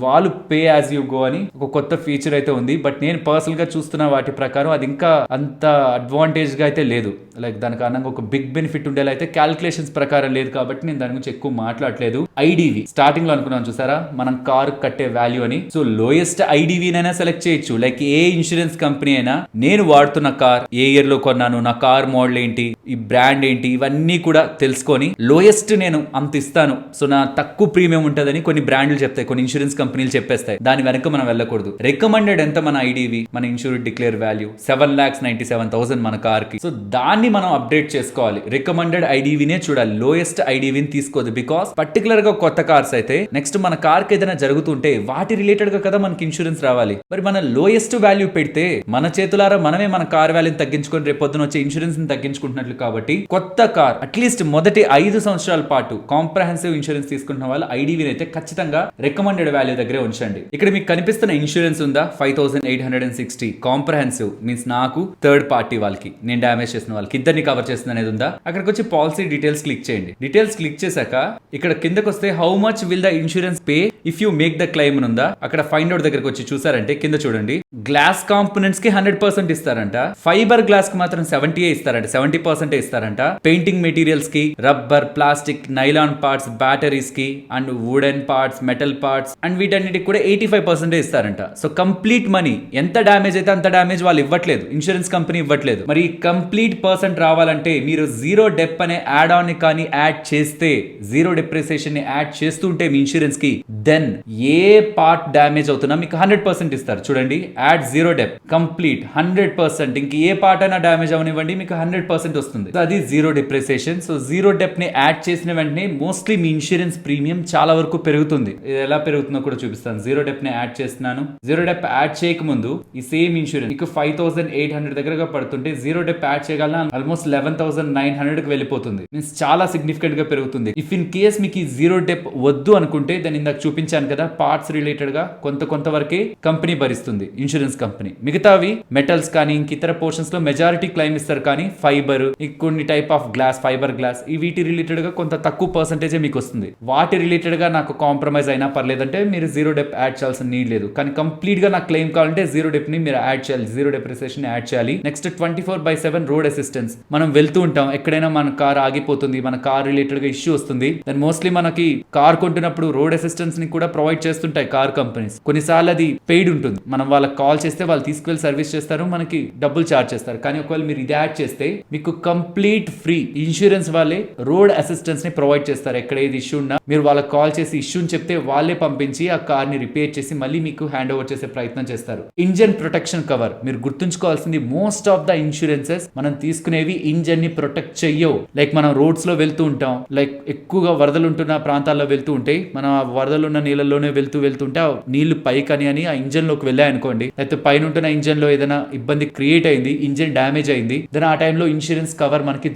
వాళ్ళు పే యాజ్ యూ గో అని ఒక కొత్త ఫీచర్ అయితే ఉంది. బట్ నేను పర్సనల్ గా చూస్తున్న వాటి ప్రకారం అది ఇంకా అంత అడ్వాంటేజ్ గా అయితే లేదు. లైక్ దాని కారణంగా ఒక బిగ్ బెనిఫిట్ ఉండేలా అయితే క్యాలిక్యులేషన్స్ ప్రకారం లేదు కాబట్టి నేను దాని గురించి ఎక్కువ మాట్లాడలేదు. ఐడివి స్టార్టింగ్ లో అనుకున్నాను చూసారా మనం కార్ కట్టే వాల్యూ అని. సో లోయెస్ట్ ఐడివినైనా సెలెక్ట్ చేయొచ్చు. లైక్ ఏ ఇన్సూరెన్స్ కంపెనీ అయినా నేను వాడుతున్న కార్ ఏ ఇయర్ లో కొన్నాను, నా కార్ మోడల్ ఏంటి, ఈ బ్రాండ్ ఏంటి, ఇవన్నీ కూడా తెలుసుకొని లోయెస్ట్ నేను అంత ఇస్తాను, సో నా తక్కువ ప్రీమియం ఉంటుందని కొన్ని బ్రాండ్లు చెప్తాయి, కొన్ని ఇన్సూరెన్స్ కంపెనీలు చెప్పేస్తాయి. దాని వెనక మనం వెళ్ళకూడదు. రికమెండెడ్ ఎంత మన ఐడివి, మన ఇన్సూరెన్స్ డిక్లేర్ వాల్యూ 7,97,000 మన కార్ కి. సో దాన్ని మనం అప్డేట్ చేసుకోవాలి. రికమెండెడ్ ఐడివినే చూడాలి, లోయెస్ట్ ఐడివిని తీసుకోదు. బికాస్ పర్టికులర్ గా కొత్త కార్స్ అయితే నెక్స్ట్ మన కార్ కి ఏదైనా జరుగుతుంటే వాటి రిలేటెడ్ గా కదా మనకి ఇన్సూరెన్స్ రావాలి. మరి మన లోయెస్ట్ వాల్యూ పెడితే మన చేతులారా మనమే మన కార్ వాల్యూని తగ్గించుకొని రేపు పొద్దున వచ్చే ఇన్సూరెన్స్ ని తగ్గించుకుంటున్నట్లు. కాబట్టి కొత్త కార్ అట్లీస్ట్ మొదటి 5 సంవత్సరాల పాటు కాంప్రహెన్సివ్ ఇన్సూరెన్స్ తీసుకుంటున్న వాళ్ళు ఐడివిని అయితే ఖచ్చితంగా రికమెండెడ్ వాల్యూ దగ్గరే ఉంచండి. ఇక్కడ మీకు కనిపిస్తున్న ఇన్సూరెన్స్ ఉందా 5,860 కాంప్రహెన్సివ్ మీన్స్ నాకు థర్డ్ పార్టీ వాళ్ళకి, నేను డ్యామేజ్ చేసిన వాళ్ళకి ఇద్దరిని కవర్ చేస్తుంది అనేది ఉందా. అక్కడికి వచ్చి పాలసీ డీటెయిల్స్ క్లిక్ చేయండి. డీటెయిల్స్ క్లిక్ చేశాక ఇక్కడ కిందకి వస్తే how much will the insurance pay if you make the claim ఉందా. అక్కడ ఫైండ్ అవుట్ దగ్గరకు వచ్చి చూసారంటే కింద చూడండి, గ్లాస్ కాంపోనెంట్స్ కి 100% ఇస్తారంట, ఫైబర్ గ్లాస్ కి మాత్రం 70 ఇస్తారంట, 70% ఇస్తారంట, పెయింటింగ్ మెటీరియల్స్ కి rubber, plastic, nylon parts, batteries కి and wooden parts, metal parts and వీటన్నిటికి కూడా 85% ఇస్తారంట. సో కంప్లీట్ మనీ ఎంత డ్యామేజ్ అయితే అంత డ్యామేజ్ వాళ్ళు ఇవ్వట్లేదు, ఇన్సూరెన్స్ కంపెనీ ఇవ్వట్లేదు. మరి కంప్లీట్ పర్సెంట్ రావాలంటే మీరు జీరో డెప్ అనే యాడ్ ఆన్ ని కానీ యాడ్ చేస్తే, జీరో డిప్రిసియేషన్ ని యాడ్ చేస్తుంటే మీ ఇన్సూరెన్స్ కి, దెన్ ఏ పార్ట్ డ్యామేజ్ అవుతున్నా మీకు 100% ఇస్తారు. చూడండి, యాడ్ జీరో డెప్ కంప్లీట్ 100%, ఇంక ఏ పార్ట్ అయినా డ్యామేజ్ అవనివ్వండి మీకు 100% వస్తుంది. అది జీరో డిప్రిసియేషన్. సో జీరో డెప్ ని యాడ్ చేసిన వెంటనే మోస్ట్లీ మీ ఇన్సూరెన్స్ ప్రీమియం చాలా వరకు పెరుగుతుంది. ఇది ఎలా పెరుగుతుందో కూడా చూపిస్తాను. జీరో డెప్ ని యాడ్ చేస్తున్నాను. జీరో డెప్ యాడ్ చేయక ముందు ఈ సేమ్ ఇన్సూరెన్స్ మీకు 5,800 దగ్గరగా పడుతుంటే జీరో డెప్ యాడ్ చేయగలన ఆల్మోస్ట్ 11,900 కి వెళ్ళిపోతుంది. మీన్స్ చాలా సిగ్నిఫికెంట్ గా పెరుగుతుంది. ఇఫ్ ఇన్ కేస్ మీకు ఈ జీరో డెప్ వద్దు అనుకుంటే దాన్ని ఇందాక చూపించాను కదా పార్ట్స్ రిలేటెడ్ గా కొంత వరకే కంపెనీ భరిస్తుంది, ఇన్సూరెన్స్ కంపెనీ. మిగతావి మెటల్స్ కానీ ఇంక ఇతర పోర్షన్స్ లో మెజారిటీ క్లైమ్ ఇస్తారు. కానీ ఫైబర్, కొన్ని type of glass, fibre glass, ఈ వీటి రిలేటెడ్ గా కొంత తక్కువ పర్సెంటేజ్ మీకు వస్తుంది. వాటి రిలేటెడ్ గా నాకు కాంప్రమైజ్ అయినా పర్లేదంటే మీరు జీరో డెప్ యాడ్ చేయాల్సిన నీడ్ లేదు. కానీ కంప్లీట్ గా నాకు క్లెయిమ్ కావాలంటే జీరో డెప్ ని మీరు యాడ్ చేయాలి, జీరో డిప్రిసియేషన్ యాడ్ చేయాలి. Next 24/7 road assistance. మనం వెళ్తూ ఉంటాం, ఎక్కడైనా మన కార్ ఆగిపోతుంది, మన కార్ రిలేటెడ్ గా ఇష్యూ వస్తుంది, దాని మోస్ట్లీ మనకి కార్ కొంటున్నప్పుడు రోడ్ అసిస్టెన్స్ ని కూడా ప్రొవైడ్ చేస్తుంటాయి కార్ కంపెనీస్. కొన్నిసార్లు అది పెయిడ్ ఉంటుంది, మనం వాళ్ళకి కాల్ చేస్తే వాళ్ళు తీసుకెళ్లి సర్వీస్ చేస్తారు, మనకి డబ్బులు చార్జ్ చేస్తారు. కానీ ఒకవేళ మీరు ఇది యాడ్ చేస్తే మీకు కంప్లీట్ ఫ్రీ ఇన్సూరెన్స్ వాళ్ళే రోడ్ అసిస్టెన్స్ ని ప్రొవైడ్ చేస్తారు. ఎక్కడ ఏది ఇష్యూ ఉన్నా మీరు వాళ్ళకి కాల్ చేసి ఇష్యూని చెప్తే వాళ్ళే పంపించి ఆ కార్ ని రిపేర్ చేసి మళ్ళీ మీకు హ్యాండ్ ఓవర్ చేసే ప్రయత్నం చేస్తారు. ఇంజన్ ప్రొటెక్షన్ కవర్ మీరు గుర్తుంచుకోవాల్సింది, మోస్ట్ ఆఫ్ ద ఇన్సూరెన్సెస్ మనం తీసుకునేవి ఇంజన్ ని ప్రొటెక్ట్ చెయ్యవు. లైక్ మనం రోడ్స్ లో వెళ్తూ ఉంటాం, లైక్ ఎక్కువగా వరదలు ఉంటున్న ప్రాంతాల్లో వెళ్తూ ఉంటే మనం ఆ వరదలు ఉన్న నీళ్ళలోనే వెళ్తుంటే ఆ నీళ్లు పైకని అని ఆ ఇంజన్ లోకి వెళ్ళాయనుకోండి, అయితే పైన ఉంటున్న ఇంజన్ లో ఏదైనా ఇబ్బంది క్రియేట్ అయింది, ఇంజన్ డ్యామేజ్ అయింది, దెన్ ఆ టైంలో ఇన్సూరెన్స్ కవర్ మనకి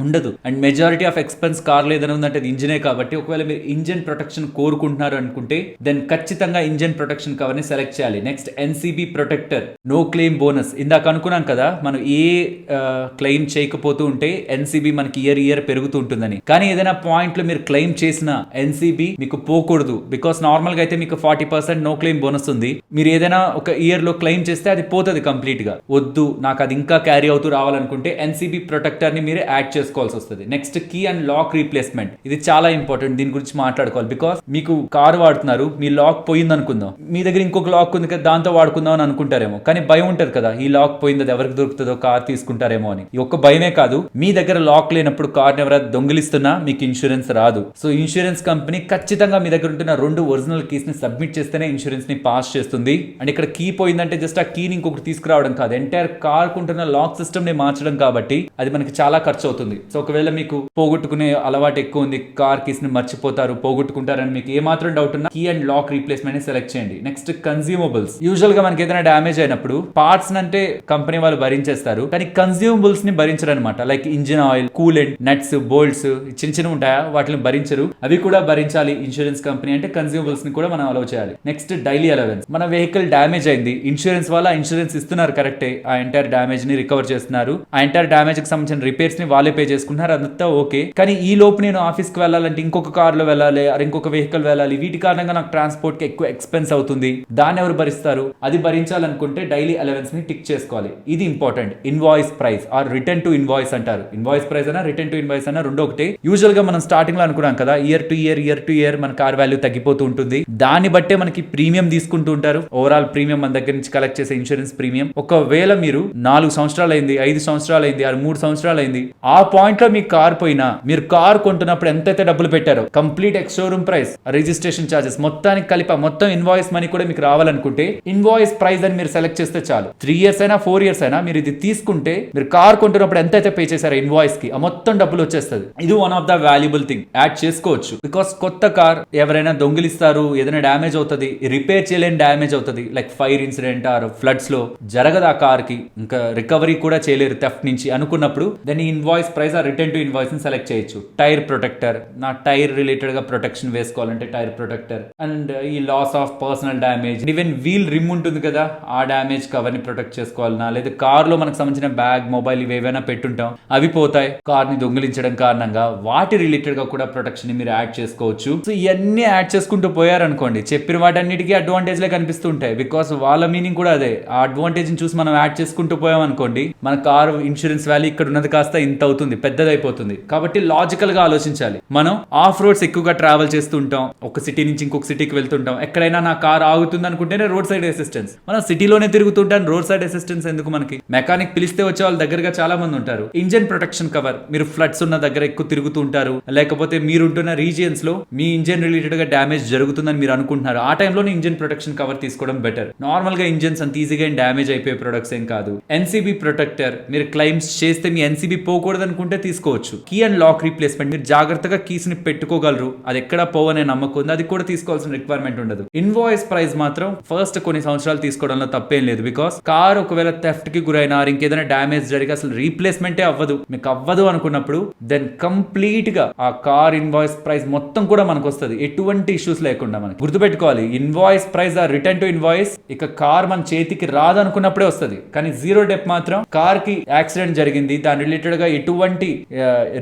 ఉండదు. And majority of expense car లో ఏదైనా ఉందంటే అది ఇంజనే. కాబట్టి ఒకవేళ మీరు ఇంజన్ ప్రొటెక్షన్ కోరుకుంటున్నారు అనుకుంటే దెన్ ఖచ్చితంగా ఇంజన్ ప్రొటెక్షన్ కవర్ ని సెలెక్ట్ చేయాలి. Next NCB protector, no claim bonus. ఇందాక అనుకున్నాం కదా మనం ఏ క్లెయిమ్ చేయకపోతూ ఉంటే ఎన్సీబీ మనకి ఇయర్ పెరుగుతూ ఉంటుందని. కానీ ఏదైనా పాయింట్ లో మీరు క్లెయిమ్ చేసిన ఎన్సీబీ మీకు పోకూడదు. బికాస్ నార్మల్ గా అయితే మీకు 40% నో క్లెయిమ్ బోనస్ ఉంది. మీరు ఏదైనా ఒక ఇయర్ లో క్లెయిమ్ చేస్తే అది పోతుంది కంప్లీట్ గా. వద్దు నాకు అది ఇంకా క్యారీ అవుతూ రావాలనుకుంటే ఎన్సీబీ ప్రొటెక్టర్ ని మీరు యాడ్ చేసుకోవాల్సి వస్తుంది. Next key and lock replacement, ఇది చాలా ఇంపార్టెంట్, దీని గురించి మాట్లాడుకోవాలి. బికాస్ మీకు కార్ వాడుతున్నారు, మీ లాక్ పోయింది అనుకుందాం, మీ దగ్గర ఇంకొక లాక్ ఉంది కదా దాంతో వాడుకుందాం అని అనుకుంటారేమో, కానీ భయం ఉంటది కదా ఈ లాక్ పోయింది అది ఎవరికి దొరుకుతుందో, కార్ తీసుకుంటారేమో అని. ఈ ఒక్క భయమే కాదు, మీ దగ్గర లాక్ లేనప్పుడు కార్ ఎవరైనా దొంగిలిస్తున్నా మీకు ఇన్సూరెన్స్ రాదు. సో ఇన్సూరెన్స్ కంపెనీ ఖచ్చితంగా మీ దగ్గర ఉంటున్న 2 ఒరిజినల్ కీస్ ని సబ్మిట్ చేస్తేనే ఇన్సూరెన్స్ ని పాస్ చేస్తుంది. అండ్ ఇక్కడ కీ పోయిందంటే జస్ట్ ఆ కీని ఇంకొకటి తీసుకురావడం కాదు, ఎంటైర్ కార్ కుంటున్న లాక్ లాక్ సిస్టమ్ ని మార్చడం కాబట్టి అది మనకి చాలా ఖర్చు అవుతుంది. సో ఒకవేళ మీకు పోగొట్టుకునే అలవాటు ఎక్కువ ఉంది, కార్ కీస్ ని మర్చిపోతారు, పోగొట్టుకుంటారని మీకు ఏ మాత్రం డౌట్ ఉన్నా కీ అండ్ లాక్ రీప్లేస్మెంట్ ని సెలెక్ట్ చేయండి. Next consumables. యూజువల్ గా మనకి ఏదైనా డ్యామేజ్ అయినప్పుడు పార్ట్స్ అంటే కంపెనీ వాళ్ళు భరించేస్తారు, కానీ కన్స్యూమబుల్స్ ని భరించరు అనమాట. Like engine oil, coolant, nuts, bolts చిన్న చిన్న ఉంటాయా, వాటిని భరించరు. అవి కూడా భరించాలి ఇన్సూరెన్స్ కంపెనీ అంటే. కన్స్యూమబుల్స్ ని కూడా మనం అలౌ చేయాలి. Next daily allowance. మన వెహికల్ డ్యామేజ్ అయింది, ఇన్సూరెన్స్ వాళ్ళ ఇన్సూరెన్స్ ఇస్తున్నారు కరెక్టే, ఆ ఎంటైర్ డ్యామేజ్ ని రికవర్ చేస్తున్నారు, ఆ ఎంటైర్ డ్యామేజ్ కి సంబంధించిన రిపేర్స్ ని వాళ్ళే పే చేసుకుంటున్నారు, అదంతా ఓకే. కానీ ఈ లోపు నేను ఆఫీస్ కి వెళ్ళాలంటే ఇంకొక కార్ లో వెళ్ళాలి, ఇంకొక వెహికల్ వెళ్ళాలి, వీటి కారణంగా నాకు ట్రాన్స్పోర్ట్ కి ఎక్కువ ఎక్స్పెన్స్ అవుతుంది, దాన్ని ఎవరు భరిస్తారు? అది భరించాలనుకుంటే డైలీ అలవెన్స్ ని టిక్ చేసుకోవాలి. ఇది important. Invoice price or return to invoice అంటారు. ఇన్వాయిస్ ప్రైస్ అయినా రిటర్న్ టు ఇన్వాయిస్ అయినా రెండు ఒకటే. యూజువల్ గా మనం స్టార్టింగ్ లో అనుకున్నాం కదా, ఇయర్ టు ఇయర్ మన కార్ వాల్యూ తగ్గిపోతూ ఉంటుంది, దాన్ని బట్టే మనకి ప్రీమియం తీసుకుంటూ ఉంటారు. ఓవరాల్ ప్రీమియం మన దగ్గర నుంచి కలెక్ట్ చేసే ఇన్సూరెన్స్ ప్రీమియం. ఒకవేళ మీరు 4 సంవత్సరాలు అయింది, 5 సంవత్సరాలు అయింది, 3 సంవత్సరాలు అయింది, ఆ పాయింట్ లో మీ కార్ పోయినా, మీరు కార్ కొంటున్నప్పుడు ఎంతైతే డబ్బులు పెట్టారో complete X showroom price, registration charges మొత్తానికి కలిపి మొత్తం ఇన్వాయిస్ మనీ కూడా మీకు రావాలనుకుంటే ఇన్వాయిస్ ప్రైస్ అని మీరు సెలెక్ట్ చేస్తే చాలు. 3 ఇయర్స్ అయినా 4 ఇయర్స్ అయినా మీరు ఇది తీసుకుంటే, మీరు కార్ కొంటున్నప్పుడు ఎంతైతే పే చేశారో ఇన్వాయిస్ కి, ఆ మొత్తం డబ్బులు వచ్చేస్తుంది. ఇది one of the valuable thing add చేసుకోవచ్చు. బికాస్ కొత్త కార్ ఎవరైనా దొంగిలిస్తారు, ఏదైనా డ్యామేజ్ అవుతుంది, రిపేర్ చేయలేని డ్యామేజ్ అవుతుంది, like fire incident or floods లో జరగదు ఆ కార్ కి, ఇంకా రికవరీ కూడా చేయలేరు థెఫ్ట్ నుంచి అనుకున్నప్పుడు, దాన్ని ఇన్వాయిస్ ప్రైస్ ఆ రిటర్న్ టు ఇన్వాయిస్ ని సెలెక్ట్ చేయొచ్చు. టైర్ ప్రొటెక్టర్, నా టైర్ రిలేటెడ్ గా ప్రొటెక్షన్ వేసుకోవాలంటే టైర్ ప్రొటెక్టర్, అండ్ ఈ loss of personal damage, even wheel rim ఉంటుంది కదా, ఆ డ్యామేజ్ కవర్ ని ప్రొటెక్ట్ చేసుకోవాలన్నా, లేదా కార్ లో మనకు సంబంధించిన బ్యాగ్, మొబైల్ ఇవి ఏవైనా పెట్టుంటాం, అవి పోతాయి కార్ ని దొంగిలించడం కారణంగా, వాటి రిలేటెడ్ గా కూడా ప్రొటెక్షన్ ని మీరు యాడ్ చేసుకోవచ్చు. సో ఇవన్నీ యాడ్ చేసుకుంటూ పోయారనుకోండి, చెప్పిన వాటన్నిటికీ అడ్వాంటేజ్ లే కనిపిస్తుంటాయి. బికాస్ వాళ్ళ మీనింగ్ కూడా అదే. ఆ అడ్వాంటేజ్ ని చూసి మనం యాడ్ చేసుకుంటూ పోయాం అనుకోండి, మన కార్ ఇన్సూరెన్స్ వాల్యూ ఇక్కడ ఉన్నది కాస్త ఇంత అవుతుంది, పెద్దదైపోతుంది. కాబట్టి లాజికల్ గా ఆలోచించాలి. మనం ఆఫ్ రోడ్స్ ఎక్కువగా ట్రావెల్ చేస్తూ ఉంటాం, ఒక సిటీ నుంచి ఇంకొక సిటీకి వెళ్తుంటాం, ఎక్కడైనా నా కార్ ఆగుతుంది అనుకుంటేనే రోడ్ సైడ్ అసిస్టెన్స్. మనం సిటీలోనే తిరుగుతుంటాం, రోడ్ సైడ్ అసిస్టెన్స్ ఎందుకు మనకి? మెకానిక్ పిలిస్తే వచ్చే వాళ్ళ దగ్గరగా చాలా మంది ఉంటారు. ఇంజన్ ప్రొటెక్షన్ కవర్, మీరు ఫ్లడ్స్ ఉన్న దగ్గర ఎక్కువ తిరుగుతూ ఉంటారు, లేకపోతే మీరుంటున్న రీజియన్స్ లో మీ ఇంజన్ రిలేటెడ్ గా డ్యామేజ్ జరుగుతుందని మీరు అనుకుంటున్నారు, ఆ టైంలోనే ఇంజన్ ప్రొటెక్షన్ కవర్ తీసుకోవడం బెటర్. నార్మల్ గా ఇంజన్స్ అంత ఈజీగా డ్యామేజ్ అయిపోయే ప్రొడక్ట్స్ ఏం కాదు. ఎన్సీబీ ప్రొటెక్టర్, మీరు క్లైమ్స్ చేస్తే మీ ఎన్సీబీ పోకూడదు అనుకుంటే తీసుకోవచ్చు. కీ అండ్ లాక్ రీప్లేస్మెంట్, మీరు జాగ్రత్తగా కీస్ ని పెట్టుకోగలరు, అది ఎక్కడ పోవనే నమ్మకం ఉంది, అది కూడా తీసుకోవాల్సిన రిక్వైర్మెంట్ ఉండదు. ఇన్వాయిస్ ప్రైస్ మాత్రం ఫస్ట్ కొన్ని సంవత్సరాలు తీసుకోవడంలో తప్పేం లేదు. బికాస్ కార్ ఒకవేళ థెఫ్ట్ కి గురైనా, ఇంకేదైనా డ్యామేజ్ జరిగి అసలు రీప్లేస్మెంటే అవ్వదు, మీకు అవ్వదు అనుకున్నప్పుడు, దెన్ కంప్లీట్ గా ఆ కార్ ఇన్వాయిస్ ప్రైస్ మొత్తం కూడా మనకు వస్తుంది, ఎటువంటి ఇష్యూస్ లేకుండా. మనకి గుర్తుపెట్టుకోవాలి, ఇన్వాయిస్ ప్రైస్ ఆ రిటర్న్ టు ఇన్వాయిస్ ఇక కార్ మన చేతికి రాదు అనుకున్నప్పుడే వస్తుంది. కానీ జీరో డెప్ మాత్రం కార్ కి యాక్సిడెంట్ జరిగింది, దాని రిలేటెడ్ గా ఎటువంటి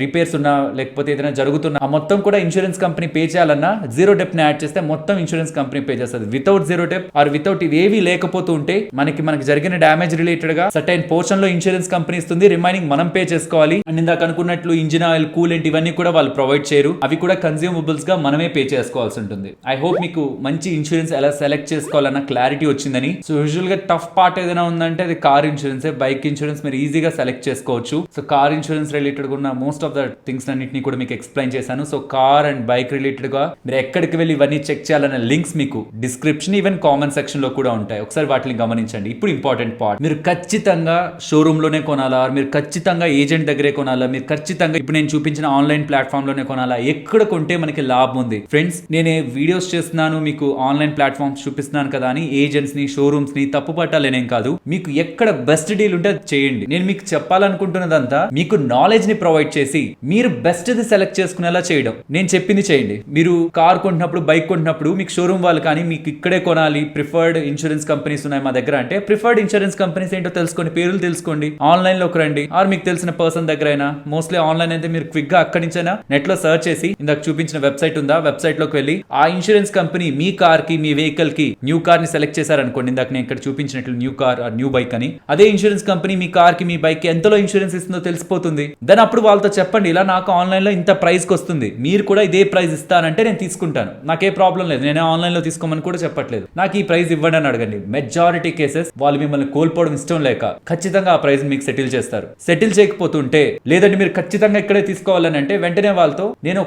రిపేర్స్ ఉన్నా, లేకపోతే ఏదైనా జరుగుతున్నా, ఆ మొత్తం కూడా ఇన్సూరెన్స్ కంపెనీ పే చేయాలన్నా జీరో డెప్ ని యాడ్ చేస్తే మొత్తం ఇన్సూరెన్స్ కంపెనీ పే చేస్తుంది. వితౌట్ జీరో డెప్ ఆర్ వితౌట్ ఇవేవి లేకపోతూ ఉంటే మనకి జరిగిన డ్యామేజ్ రిలేటెడ్ గా సర్టైన్ పోర్షన్ లో ఇన్సూరెన్స్ కంపెనీ ఇస్తుంది, రిమైనింగ్ మనం పే చేసుకోవాలి. అండ్ ఇందాక అనుకున్నట్లు ఇంజిన్ ఆయిల్, కూలెంట్ ఇవన్నీ కూడా వాళ్ళు ప్రొవైడ్ చేయరు, అవి కూడా కన్స్యూమబుల్స్ గా మనమే పే చేసుకోవాల్సి ఉంటుంది. ఐ హోప్ మీకు మంచి ఇన్సూరెన్స్ ఎలా సెలెక్ట్ చేసుకోవాలన్న క్లారిటీ వచ్చిందని. సో యూజువల్ గా టఫ్ పార్ట్ ఏదైనా ఉందంటే అది కార్ ఇన్సూరెన్స్. బైక్ ఇన్సూరెన్స్ మీరు ఈజీగా సెలెక్ట్ చేసుకోవచ్చు. సో కార్ ఇన్సూరెన్స్ రిలేటెడ్ ఉన్న మోస్ట్ ఆఫ్ ద థింగ్స్ అన్నింటినీ కూడా మీకు ఎక్స్ప్లెయిన్ చేశాను. So car and bike related గా మీరు ఎక్కడికి వెళ్ళి ఇవన్నీ చెక్ చేయాలన్న లింక్స్ మీకు డిస్క్రిప్షన్, ఈవెన్ కామెంట్ సెక్షన్ లో కూడా ఉంటాయి. ఒకసారి వాటిని గమనించండి. ఇప్పుడు ఇంపార్టెంట్ పార్ట్, మీరు ఖచ్చితంగా షోరూమ్ లోనే కొనాలా, మీరు ఖచ్చితంగా ఏజెంట్ దగ్గరే కొనాలా, మీరు ఖచ్చితంగా ఇప్పుడు నేను చూపించిన ఆన్లైన్ ప్లాట్ఫామ్ లోనే కొనాలా, ఎక్కడ కొంటే మనకి లాభం ఉంది? ఫ్రెండ్స్, నేనే వీడియోస్ చేస్తున్నాను, మీకు ఆన్లైన్ ప్లాట్ఫామ్స్ చూపిస్తున్నాను కదా అని ఏజెంట్స్ ని, షోరూమ్స్ ని తప్పు పట్టాలనేం కాదు. మీకు ఎక్కడ బెస్ట్ డీల్ ఉంటే చేయండి. నేను మీకు చెప్పాలనుకుంటున్నదంతా మీకు నాలెడ్జ్ ని ప్రొవైడ్ చేసి మీరు బెస్ట్ ది సెలెక్ట్ చేసుకునేలా చేయడం. నేను చెప్పింది చేయండి. మీరు కార్ కొంటున్నప్పుడు, బైక్ కొంటున్నప్పుడు మీకు షోరూమ్ వాళ్ళు కానీ మీకు ఇక్కడే కొనాలి, ప్రిఫర్డ్ ఇన్సూరెన్స్ కంపెనీస్ ఉన్నాయి మా దగ్గర అంటే, ప్రిఫర్డ్ ఇన్సూరెన్స్ కంపెనీస్ ఏంటో తెలుసుకోండి, పేర్లు తెలుసుకోండి, ఆన్లైన్ లోకి రండి, ఆర్ మీకు తెలిసిన పర్సన్ దగ్గర అయినా, మోస్ట్లీ ఆన్లైన్ అయితే మీరు క్విక్ గా అక్కడి నుంచైనా నెట్ లో సర్చ్ చేసి, ఇందాక చూపించిన వెబ్సైట్ ఉందా, వెబ్సైట్ లోకి వెళ్ళి ఆ ఇన్సూరెన్స్ కంపెనీ మీ కార్ కి, మీ వెహికల్ కి న్యూ కార్ ని సెలెక్ట్ చేశారనుకోండి, ఇందాక నేను ఇక్కడ చూపించినట్లు new car or new bike అని, అదే ఇన్సూరెన్స్ కంపెనీ మీ కార్ కి, మీ బైక్ కి ఎంతలో ఇన్సూరెన్స్ ఇస్తుందో తెలిసిపోతుంది. దెన్ అప్పుడు వాళ్ళతో చెప్పండి, ఇలా నాకు ఆన్లైన్ లో ఇంత ప్రైస్ కి వస్తుంది, మీరు కూడా ఇదే ప్రైస్ ఇస్తానంటే నేను తీసుకుంటాను, నాకే ప్రాబ్లం లేదు, నేను ఆన్లైన్ లో తీసుకోమని కూడా చెప్పట్లేదు, నాకు ఈ ప్రైస్ ఇవ్వండి అని అడగండి. మెజారిటీ కేసెస్ వాళ్ళు మిమ్మల్ని కోల్పోవడం ఇష్టం లేక ఖచ్చితంగా ఆ ప్రైస్ మీకు సెటిల్ చేస్తారు. సెటిల్ చేయకపోతుంటే, లేదంటే మీరు ఖచ్చితంగా ఇక్కడే తీసుకోవాలని అంటే, వెంటనే వాళ్ళతో నేను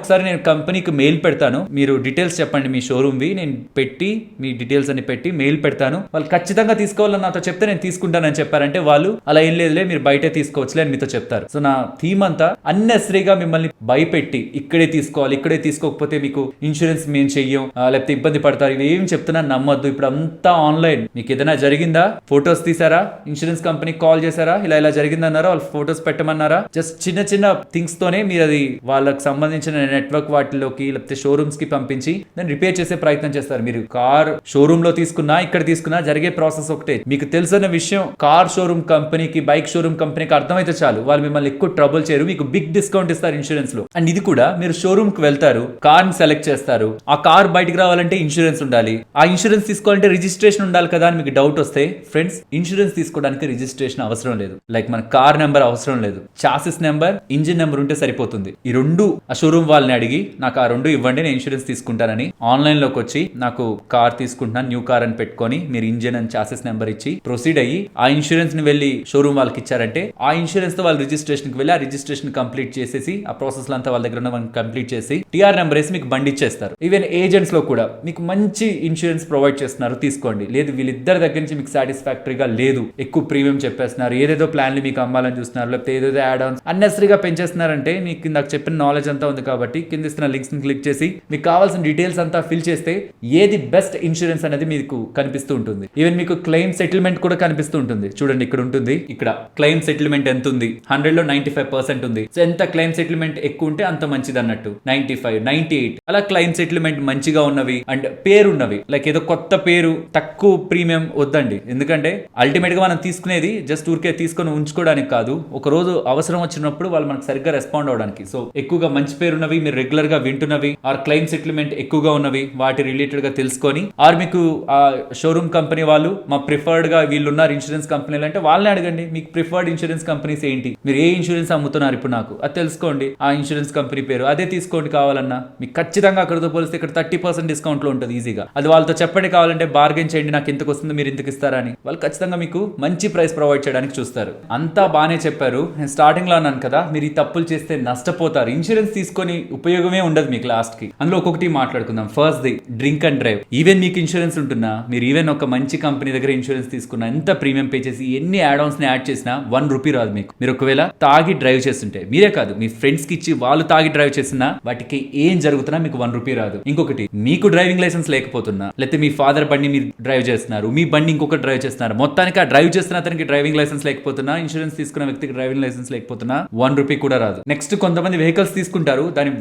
కంపెనీకి మెయిల్ పెడతాను, మీరు డీటెయిల్స్ చెప్పండి మీ షోరూమ్ వి, నేను పెట్టి మీ డీటెయిల్స్ అని పెట్టి మెయిల్ పెడతాను, వాళ్ళు ఖచ్చితంగా తీసుకోవాలని నాతో చెప్తే నేను తీసుకుంటానని చెప్పారంటే వాళ్ళు అలా ఏం లేదులే మీరు బయటే తీసుకోవచ్చులే అని మీతో చెప్తారు. సో నా థీమ్ అంతా అన్నెసరీగా మిమ్మల్ని భయపెట్టి ఇక్కడే తీసుకోవాలి, ఇక్కడే తీసుకోకపోతే మీకు ఇన్సూరెన్స్ మేము చెయ్యం, లేకపోతే ఇబ్బంది పడతారు, ఇవి ఏం చెప్తున్నా నమ్మొద్దు. ఇప్పుడు అంతా ఆన్లైన్. మీకు ఏదైనా జరిగిందా, ఫొటోస్ తీసారా, ఇన్సూరెన్స్ కంపెనీకి కాల్ చేశారా, ఇలా జరిగిందన్నారా, వాళ్ళు ఫొటోస్ పెట్టమన్నారా, జస్ట్ చిన్న చిన్న థింగ్స్ తోనే మీరు అది వాళ్ళకి సంబంధించిన నెట్వర్క్ వాటిలోకి లేకపోతే షోరూమ్స్ కి పంపించి దాన్ని రిపేర్ చేసే ప్రయత్నం చేస్తారు. మీరు కార్ షోరూమ్ లో తీసుకున్నా ఇక్కడ తీసుకున్నా జరిగే ప్రాసెస్ ఒకటే. మీకు తెలుసన్న విషయం కార్ షోరూమ్ కంపెనీకి బైక్ షోరూమ్ కంపెనీకి అర్థమైతే చాలు, వాళ్ళు మిమ్మల్ని ఎక్కువ ట్రబుల్ చేయరు, మీకు బిగ్ డిస్కౌంట్ ఇస్తారు ఇన్సూరెన్స్ లో. అండ్ ఇది కూడా మీరు షోరూమ్ కి వెళ్తారు, కార్ ని సెలెక్ట్ చేస్తారు, ఆ కార్ బయటికి రావాలంటే ఇన్సూరెన్స్ ఉండాలి, ఆ ఇన్సూరెన్స్ తీసుకోవాలంటే రిజిస్ట్రేషన్ ఉండాలి కదా అని మీకు డౌట్ వస్తే ఫ్రెండ్స్, ఇన్సూరెన్స్ తీసుకోవడానికి రిజిస్ట్రేషన్ అవసరం లేదు. లైక్ మన కార్ నెంబర్ అవసరం లేదు, చాసిస్ నెంబర్, ఇంజిన్ నెంబర్ ఉంటే సరిపోతుంది. ఈ రెండు ఆ షోరూమ్ వాళ్ళని అడిగి నాకు ఆ రెండు ఇవ్వండి నేను ఇన్సూరెన్స్ తీసుకుంటానని ఆన్లైన్ లోకి వచ్చి నాకు కార్ తీసుకుంటున్నాను న్యూ కార్ అని పెట్టుకొని మీరు ఇంజిన్ అండ్ చాసిస్ నెంబర్ ఇచ్చి ప్రొసీడ్ అయ్యి ఆ ఇన్సూరెన్స్ ని వెళ్ళి షోరూమ్ వాళ్ళకి ఇచ్చారంటే ఆ ఇన్సూరెన్స్ తో వాళ్ళు రిజిస్ట్రేషన్ కి వెళ్ళి ఆ రిజిస్ట్రేషన్ కంప్లీట్ చేసేసి ఆ ప్రాసెస్ అంతా వాళ్ళ దగ్గర ఉన్న కంప్లీట్ చేసి టీఆర్ నెంబర్ వేసి మీకు బండి ఇచ్చేస్తారు. ఈవెన్ ఏజెంట్స్ లో కూడా మీకు మంచి ఇన్సూరెన్స్ ప్రొవైడ్ చేస్తున్నారు, తీసుకోండి. లేదు వీళ్ళిద్దరి దగ్గర నుంచి మీకు సాటిస్ఫాక్టరీగా లేదు, ఎక్కువ ప్రీమియం చెప్పేస్తున్నారు, ఏదేదో ప్లాన్లు మీకు అమ్మాలని చూస్తున్నారు, లేకపోతే ఏదేదో యాడ్ ఆన్స్ అన్నెసరీగా పెంచేస్తున్నారంటే మీకు నాకు చెప్పిన నాలెడ్జ్ అంతా ఉంది కాబట్టి కింద ఇస్తున్న లింక్స్ ని క్లిక్ చేసి మీకు కావాల్సిన డీటెయిల్స్ అంతా ఫిల్ చేస్తే ఏది బెస్ట్ ఇన్సూరెన్స్ అనేది మీకు కనిపిస్తూ ఉంటుంది. ఈవెన్ మీకు క్లెయిమ్ సెటిల్మెంట్ కూడా కనిపిస్తూ ఉంటుంది. చూడండి ఇక్కడ ఉంటుంది, ఇక్కడ క్లెయిమ్ సెటిల్మెంట్ ఎంత ఉంది, 100 లో 95% ఉంది. సో ఎంత క్లెయిమ్ సెటిల్మెంట్ ఎక్కువ ఉంటే అంత మంచిది అన్నట్టు. 95, 98 అలా క్లెయిమ్ సెటిల్మెంట్ మంచిగా ఉన్నవి అండ్ పేరు ఉన్నవి, లైక్ ఏదో కొత్త పేరు తక్కువ ప్రీమియం వద్దండి. ఎందుకంటే అల్టిమేట్ గా మనం తీసుకునేది జస్ట్ ఊరికే తీసుకొని ఉంచుకోవడానికి కాదు, ఒక రోజు అవసరం వచ్చినప్పుడు వాళ్ళు మనకు సరిగ్గా రెస్పాండ్ అవడానికి. సో ఎక్కువగా మంచి పేరున్నవి, మీరు రెగ్యులర్ గా వింటున్నవి, ఆర్ క్లెయిమ్ సెటిల్మెంట్ ఎక్కువగా ఉన్నవి, వాటి రిలేటెడ్ గా తెలుసుకొని, ఆర్ మీకు ఆ షోరూమ్ కంపెనీ వాళ్ళు మా ప్రిఫర్డ్ గా వీళ్ళు ఉన్నారు ఇన్సూరెన్స్ కంపెనీలు అంటే వాళ్ళని అడగండి మీకు ప్రిఫర్డ్ ఇన్సూరెన్స్ కంపెనీస్ ఏంటి, మీరు ఏ ఇన్సూరెన్స్ అమ్ముతున్నారు ఇప్పుడు నాకు అది తెలుసుకోండి, ఆ ఇన్సూరెన్స్ కంపెనీ పేరు అదే తీసుకోండి. కావాలన్నా మీకు ఖచ్చితంగా అక్కడతో పోలిస్తే ఇక్కడ 30% డిస్కౌంట్ లో ఉంటుంది ఈజీగా. అది వాళ్ళతో చెప్పండి, కావాలంటే బార్గెన్ చేయండి, నాకు ఇంతకు వస్తుంది మీరు ఇంతకు ఇస్తారా అని. వాళ్ళు ఖచ్చితంగా మీకు మంచి ప్రైస్ ప్రొవైడ్ చేయడానికి చూస్తారు. అంతా బానే చెప్పారు, నేను స్టార్టింగ్ లో అన్నాను కదా మీరు ఈ తప్పులు చేస్తే నష్టపోతారు, ఇన్సూరెన్స్ తీసుకొని ఉపయోగమే ఉండదు మీకు లాస్ట్ కి. అందులో ఒక్కొక్కటి మాట్లాడుకుందాం. First the drink and drive. Even మీకు ఇన్సూరెన్స్ ఉంటున్నా, మీరు ఈవెన్ ఒక మంచి కంపెనీ దగ్గర ఇన్సూరెన్స్ తీసుకున్నా, ఎంత ప్రీమియం పే చేసి ఎన్ని యాడ్ ఆన్స్ ని యాడ్ చేసినా 1 రూపీ రాదు మీకు. మీరు ఒకవేళ తాగి డ్రైవ్ చేస్తుంటే, మీరే కాదు మీ ఫ్రెండ్స్ కి ఇచ్చి వాళ్ళు తాగి డ్రైవ్ చేసినా వాటికి ఏం జరుగుతున్నా మీకు 1 రూపీ రాదు. ఇంకొకటి మీకు డ్రైవింగ్ లైసెన్స్ లేకపోతున్నా, లేకపోతే మీ ఫాదర్ బండి మీరు డ్రైవ్ చేస్తున్నారు, మీ బండి ఇంకొక డ్రైవ్ చేస్తున్నారు, మొత్తానికి ఆ డ్రైవ్ చేస్తున్న అతనికి డ్రైవింగ్ లైసెన్స్ లేకపోతున్నా, ఇన్సూరెన్స్ తీసుకున్న వ్యక్తికి డ్రైవింగ్ లైసెన్స్ లేకపోతున్నా 1 రూపీ కూడా రాదు. నెక్స్ట్ కొంతమంది వెహికల్స్ తీసుకుంటారు, దాన్ని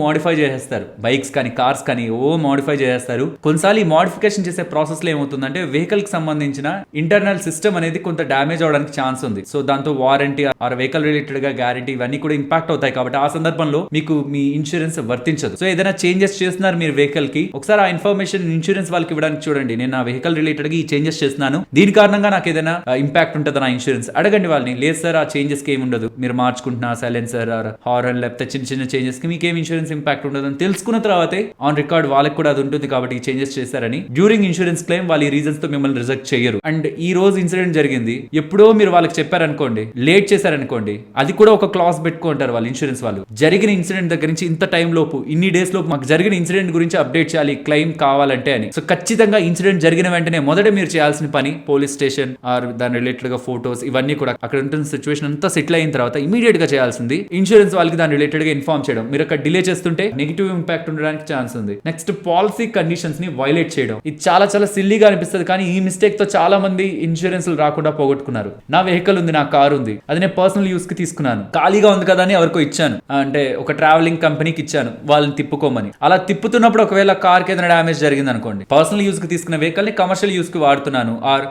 మోడిఫై చేసేస్తారు, బైక్స్ కానీ కార్స్ కానీ మోడిఫై చేసేస్తారు. కొన్నిసార్లు ఈ మోడిఫికేషన్ చేసే ప్రాసెస్ లో ఏమవుతుందంటే వెహికల్ కి సంబంధించిన ఇంటర్నల్ సిస్టమ్ అనేది కొంత డ్యామేజ్ అవడానికి ఛాన్స్ ఉంది. సో దాంతో వారంటీ ఆర్ వెహికల్ రిలేటెడ్ గా గ్యారంటీ ఇవన్నీ కూడా ఇంపాక్ట్ అవుతాయి. కాబట్టి ఆ సందర్భంలో మీకు మీ ఇన్సూరెన్స్ వర్తించదు. సో ఏదైనా చేంజెస్ చేస్తున్నారు మీరు వెహికల్ కి, ఒకసారి ఆ ఇన్ఫర్మేషన్ ఇన్సూరెన్స్ వాళ్ళకి ఇవ్వడానికి చూడండి. నేను నా వెహికల్ రిలేటెడ్ గా ఈ చేంజెస్ చేస్తున్నాను, దీని కారణంగా నాకు ఏదైనా ఇంపాక్ట్ ఉంటుంది నా ఇన్సూరెన్స్ అడగండి వాళ్ళని. లేదు సార్ ఆ చేంజెస్ కి ఏమి ఉండదు, మీరు మార్చుకుంటున్నా సైలెన్సర్ ఆర్ హారన్ లేకపోతే చిన్న చిన్న చేంజెస్ కి మీకు ఏం ఇన్సూరెన్స్ ఇంపాక్ట్ ఉండదు అని తెలుసుకున్న తర్వాతే ఆన్ రికార్డ్ వాళ్ళకి కూడా అది ఉంటుంది కాబట్టి ఈ చేంజెస్ చేశారని డ్యూరింగ్ ఇన్సూరెన్స్ క్లెయిమ్ వాళ్ళు ఈ రీజన్స్ తో మిమ్మల్ని రిజెక్ట్ చేయరు. అండ్ ఈ రోజు ఇన్సిడెంట్ జరిగింది, ఎప్పుడో మీరు వాళ్ళకి చెప్పారనుకోండి, లేట్ చేశారనుకోండి, అది కూడా ఒక క్లాస్ పెట్టుకుంటారు వాళ్ళు ఇన్సూరెన్స్ వాళ్ళు. జరిగిన ఇన్సిడెంట్ దగ్గర నుంచి ఇంత టైం లోపు ఇన్ని డేస్ లోపు మాకు జరిగిన ఇన్సిడెంట్ గురించి అప్డేట్ చేయాలి క్లెయిమ్ కావాలంటే అని. సో ఖచ్చితంగా ఇన్సిడెంట్ జరిగిన వెంటనే మొదట మీరు చేయాల్సిన పని పోలీస్ స్టేషన్ ఆర్ దాని రిలేటెడ్ గా ఫోటోస్ ఇవన్నీ కూడా అక్కడ ఉంటున్న సిచ్యువేషన్ అంతా సెటిల్ అయిన తర్వాత ఇమీడియట్ గా చేయాల్సింది ఇన్సూరెన్స్ వాళ్ళకి దాని రిలేటెడ్ గా ఇన్ఫార్మ్ చేయడం. మీరు అక్కడ డిలే చేస్తుంటే నెగిటివ్ ఇంపాక్ట్ ఉండడానికి ఛాన్స్ ఉంది. నెక్స్ట్ పాలసీ కండిషన్స్ ని వైలేట్ చేయడం. ఇది చాలా చాలా సిల్లీగా అనిపిస్తుంది కానీ ఈ మిస్టేక్ తో చాలా మంది ఇన్సూరెన్స్ రాకుండా పోగొట్టుకున్నారు. నా వెహికల్ ఉంది, నా కారు ఉంది, అది నేను పర్సనల్ యూస్ కి తీసుకున్నాను, ఖాళీగా ఉంది కదా అని ఎవరికో ఇచ్చాను, అంటే ఒక ట్రావెలింగ్ కంపెనీకి ఇచ్చాను వాళ్ళని తిప్పుకోమని. అలా తిప్పుతున్నప్పుడు ఒకవేళ కార్ కి ఏదైనా డ్యామేజ్ జరిగింది అనుకోండి, పర్సనల్ యూస్ కి తీసుకున్న వెహికల్ ని కమర్షియల్ యూస్ కి వాడుతున్నాను ఆర్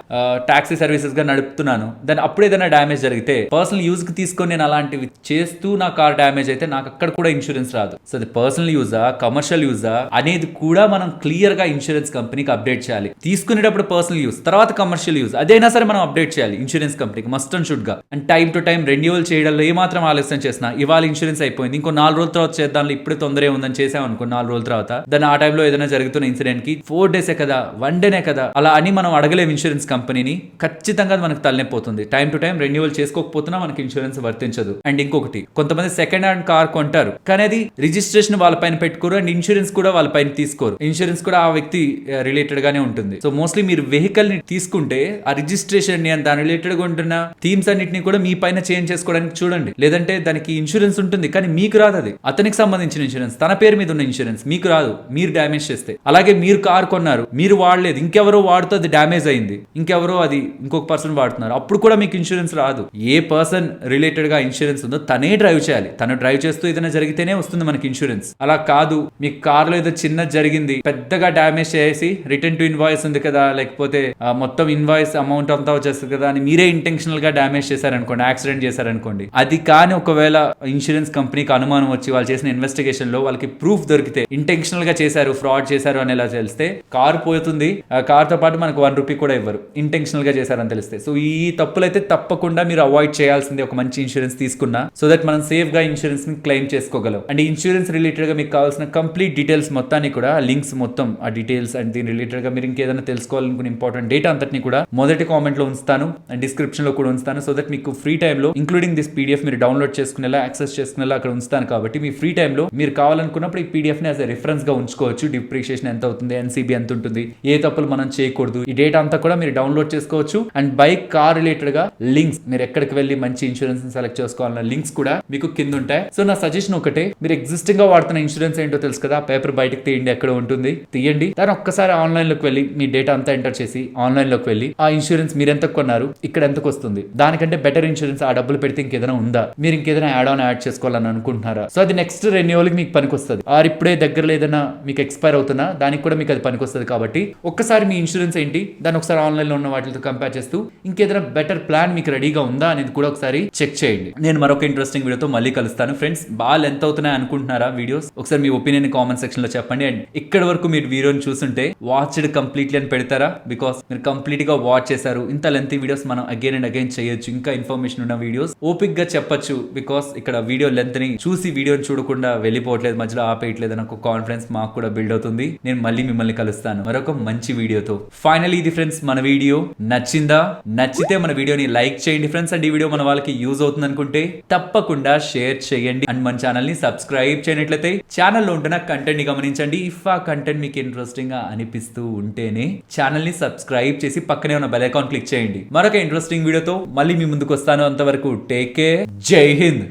టాక్సీ సర్వీసెస్ గా నడుపుతున్నాను, దాని అప్పుడు ఏదైనా డ్యామేజ్ జరిగితే పర్సనల్ యూస్ కి తీసుకొని నేను అలాంటివి చేస్తూ నా కార్ డ్యామేజ్ అయితే నాకు అక్కడ కూడా ఇన్సూరెన్స్ రాదు. సో అది పర్సనల్ యూజా కమర్షియల్ యూజా అనేది కూడా మనం క్లియర్ గా ఇన్సూరెన్స్ కంపెనీకి అప్డేట్ చేయాలి. తీసుకునేటప్పుడు పర్సనల్ యూస్, తర్వాత కమర్షియల్ యూస్ అదైనా సరే మనం అప్డేట్ చేయాలి ఇన్సూరెన్స్ కంపెనీకి మస్ట్ అండ్ షుడ్ గా. And time to time renewal చేయడంలో ఏమాత్రం ఆలస్యం చేసినా, ఇవాళ ఇన్సూరెన్స్ అయిపోయింది ఇంకో 4 రోజుల తర్వాత చేద్దాం, ఇప్పుడే తొందరే ఉందని చేసాం అనుకో 4 రోజుల తర్వాత, దాని ఆ టైంలో ఏదైనా జరుగుతున్న ఇన్సిడెంట్ కి 4 డేసే కదా 1 డేనే కదా అలా అని మనం అడగలేం ఇన్సూరెన్స్ కంపెనీని. ఖచ్చితంగా మనకు తలనొప్పుతుంది. టైం టు టైం రెన్యువల్ చేసుకోకపోతున్నా మనకి ఇన్సూరెన్స్ వర్తించదు. అండ్ ఇంకొకటి, కొంతమంది సెకండ్ హ్యాండ్ కార్ కొంటారు కానీ అది రిజిస్ట్రేషన్ వాళ్ళ పైన పెట్టుకోరు అండ్ ఇన్సూరెన్స్ కూడా వాళ్ళ పైన తీసుకోరు. ఇన్సూరెన్స్ కూడా ఆ వ్యక్తి రిలేటెడ్ గానే ఉంటుంది. సో మోస్ట్లీ మీరు వెహికల్ ని తీసుకుంటే ఆ రిజిస్ట్రేషన్ ని దాని రిలేటెడ్ కొంటున్న థీమ్స్ అన్నిటిని కూడా మీ పైన చేంజ్ చేసుకోవడానికి చూడండి. లేదంటే దానికి ఇన్సూరెన్స్ ఉంటుంది కానీ మీకు రాదు, అది అతనికి సంబంధించిన ఇన్సూరెన్స్, తన పేరు మీద ఉన్న ఇన్సూరెన్స్ మీకు రాదు మీరు డ్యామేజ్ చేస్తే. అలాగే మీరు కార్ కొన్నారు, మీరు వాడలేదు, ఇంకెవరో వాడుతూ అది డ్యామేజ్ అయింది, ఇంకెవరో అది ఇంకొక పర్సన్ వాడుతున్నారు, అప్పుడు కూడా మీకు ఇన్సూరెన్స్ రాదు. ఏ పర్సన్ రిలేటెడ్ గా ఇన్సూరెన్స్ ఉందో తనే డ్రైవ్ చేయాలి. తను డ్రైవ్ చేస్తూ ఏదైనా జరిగితేనే వస్తుంది మనకి ఇన్సూరెన్స్. అలా కాదు మీ కార్ లో ఏదో చిన్న జరిగింది పెద్దగా డ్యామేజ్ చేసి రిటర్న్ టు ఇన్వాయిస్ ఉంది కదా, లేకపోతే మొత్తం ఇన్వాయిస్ అమౌంట్ అంతా వచ్చేస్తుంది కదా అని మీరే ఇంటెన్షనల్ గా డ్యామేజ్ చేశారనుకోండి, యాక్సిడెంట్ చేశారనుకోండి, అది కానీ ఒకవేళ ఇన్సూరెన్స్ కంపెనీకి అనుమానం వచ్చి వాళ్ళు చేసిన ఇన్వెస్టిగేషన్ లో వాళ్ళకి ప్రూఫ్ దొరికితే ఇంటెన్షనల్ గా చేశారు, ఫ్రాడ్ చేశారు అని ఎలా తెలిస్తే కార్ పోతుంది. ఆ కార్ తో పాటు మనకు ₹1 కూడా ఇవ్వరు ఇంటెన్షనల్ గా చేశారని తెలిస్తే. సో ఈ తప్పులైతే తప్పకుండా మీరు అవాయిడ్ చేయాల్సింది ఒక మంచి ఇన్సూరెన్స్ తీసుకున్నా, సో దట్ మనం సేఫ్ గా ఇన్సూరెన్స్ ని క్లెయిమ్ చేసుకోగలం. అండ్ ఇన్సూరెన్స్ రిలేటెడ్ గా మీకు కావాల్సిన కంప్లీట్ డీటెయిల్స్ మొత్తాన్ని కూడా లింక్స్ మొత్తం ఆ డీటెయిల్స్ అండ్ దీని రిలేటెడ్ గా మీరు ఇంకేదైనా తెలుసుకోవాలనుకున్న ఇంపార్టెంట్ డేటా అంతటిని కూడా మొదటి కామెంట్ లో ఉంచుతాను అండ్ డిస్క్రిప్షన్ లో కూడా ఉంచుతాను. సో దట్ మీకు ఫ్రీ టైమ్ లో ఇంక్లూడింగ్ దిస్ పీడిఎఫ్ మీరు డౌన్లోడ్ చేసుకునేలా యాక్సెస్ చేసుకునేలా అక్కడ ఉంచుతాను. కాబట్టి మీ ఫ్రీ టైమ్ లో మీరు కావాలనుకున్నప్పుడు ఈ పీడిఎఫ్ ని యాజ్ ఎ రిఫరెన్స్ గా ఉంచుకోవచ్చు. డిప్రిషియేషన్ ఎంత అవుతుంది, ఎన్సీబీ ఎంత ఉంటుంది, ఏ తప్పులు మనం చేయకూడదు, ఈ డేటా అంతా కూడా మీరు డౌన్లోడ్ చేసుకోవచ్చు. అండ్ బైక్ కార్ రిలేటెడ్ గా లింక్స్ మీరు ఎక్కడికి వెళ్ళి మంచి ఇన్సూరెన్స్ సెలెక్ట్ చేసుకోవాలన్న లింక్స్ కూడా మీకు కింద ఉంటాయి. సో నా సజెషన్ ఒకటే, మీరు ఎగ్జిస్టింగ్ గా వాడుతున్న ఇన్సూరెన్స్ ఏంటో తెలుసు కదా, పేపర్ బయటకు తీయండి, ఎక్కడ ఉంటుంది తీయండి, దాని ఒక్కసారి ఆన్లైన్ లోకి వెళ్ళి మీ డేటా అంతా ఎంటర్ చేసి ఆన్లైన్ లోకి వెళ్ళి ఆ ఇన్సూరెన్స్ మీరు ఎంత కొన్నారు, ఇక్కడ ఎంతకు వస్తుంది, దానికంటే బెటర్ ఇన్సూరెన్స్ ఆ డబ్బులు పెడితే ఇంకేదైనా ఉందా, మీరు ఇంకేదైనా యాడ్ చేసుకోవాలని అనుకుంటున్నారా, సో అది నెక్స్ట్ రెన్యువల్కి మీకు పనికొస్తుంది. ఆర్ ఇప్పుడే దగ్గరలో ఏదైనా మీకు ఎక్స్పైర్ అవుతున్నా దానికి కూడా మీకు అది పనికొస్తుంది. కాబట్టి ఒక్కసారి మీ ఇన్సూరెన్స్ ఏంటి దాన్ని ఒకసారి ఆన్లైన్ లో ఉన్న వాటితో కంపేర్ చేస్తూ ఇంకేదైనా బెటర్ ప్లాన్ మీకు రెడీగా ఉందా అనేది కూడా ఒకసారి చెక్ చేయండి. నేను మరొక ఇంట్రెస్టింగ్ వీడియోతో మళ్ళీ కలుస్తాను. ఫ్రెండ్స్ బాగా లెంత్ అవుతున్నాయి అనుకుంటున్నారా వీడియోస్, ఒకసారి మీ ఒపీనియన్ కామెంట్ సెక్షన్ లో చెప్పండి. అండ్ ఇక్కడ వరకు మీరు వీడియోని చూస్తుంటే వాచ్డ్ కంప్లీట్లీ అని పెడతారా, బికాస్ మీరు కంప్లీట్ గా వాచ్ చేశారు. ఇంత లెంత్ వీడియోస్ మనం అగైన్ అండ్ అగైన్ చేయొచ్చు, ఇంకా ఇన్ఫర్మేషన్ ఉన్న వీడియోస్ ఓపిక్ గా చెప్పొచ్చు. బికాస్ ఇక్కడ వీడియో లెంత్ ని చూసి వీడియోని చూడకుండా వెళ్ళిపోవట్లేదు, మధ్యలో ఆపేయట్లేదు అని ఒక కాన్ఫిడెన్స్ మాకు కూడా బిల్డ్ అవుతుంది. నేను మళ్ళీ మిమ్మల్ని కలుస్తాను మరొక మంచి వీడియోతో. ఫైనల్లీ ఇది ఫ్రెండ్స్ మన వీడియో నచ్చిందా? నచ్చితే మన వీడియోని లైక్ చేయండి ఫ్రెండ్స్. అండ్ ఈ వీడియో మన వాళ్ళకి యూజ్ అవుతుంది అనుకుంటే తప్పకుండా షేర్ చేయండి. అండ్ మన ఛానల్ ని సబ్స్క్రైబ్ చేయనట్లయితే ఛానల్లో ఉంటున్న కంటెంట్ ని గమనించండి. ఇఫ్ ఆ కంటెంట్ మీకు ఇంట్రెస్టింగ్ గా అనిపిస్తూ ఉంటేనే ఛానల్ ని సబ్స్క్రైబ్ చేసి పక్కనే ఉన్న బెల్ ఐకాన్ క్లిక్ చేయండి. మరొక ఇంట్రెస్టింగ్ వీడియోతో మళ్ళీ మీ ముందుకు వస్తాను. అంతవరకు టేక్ కేర్, జై హింద్.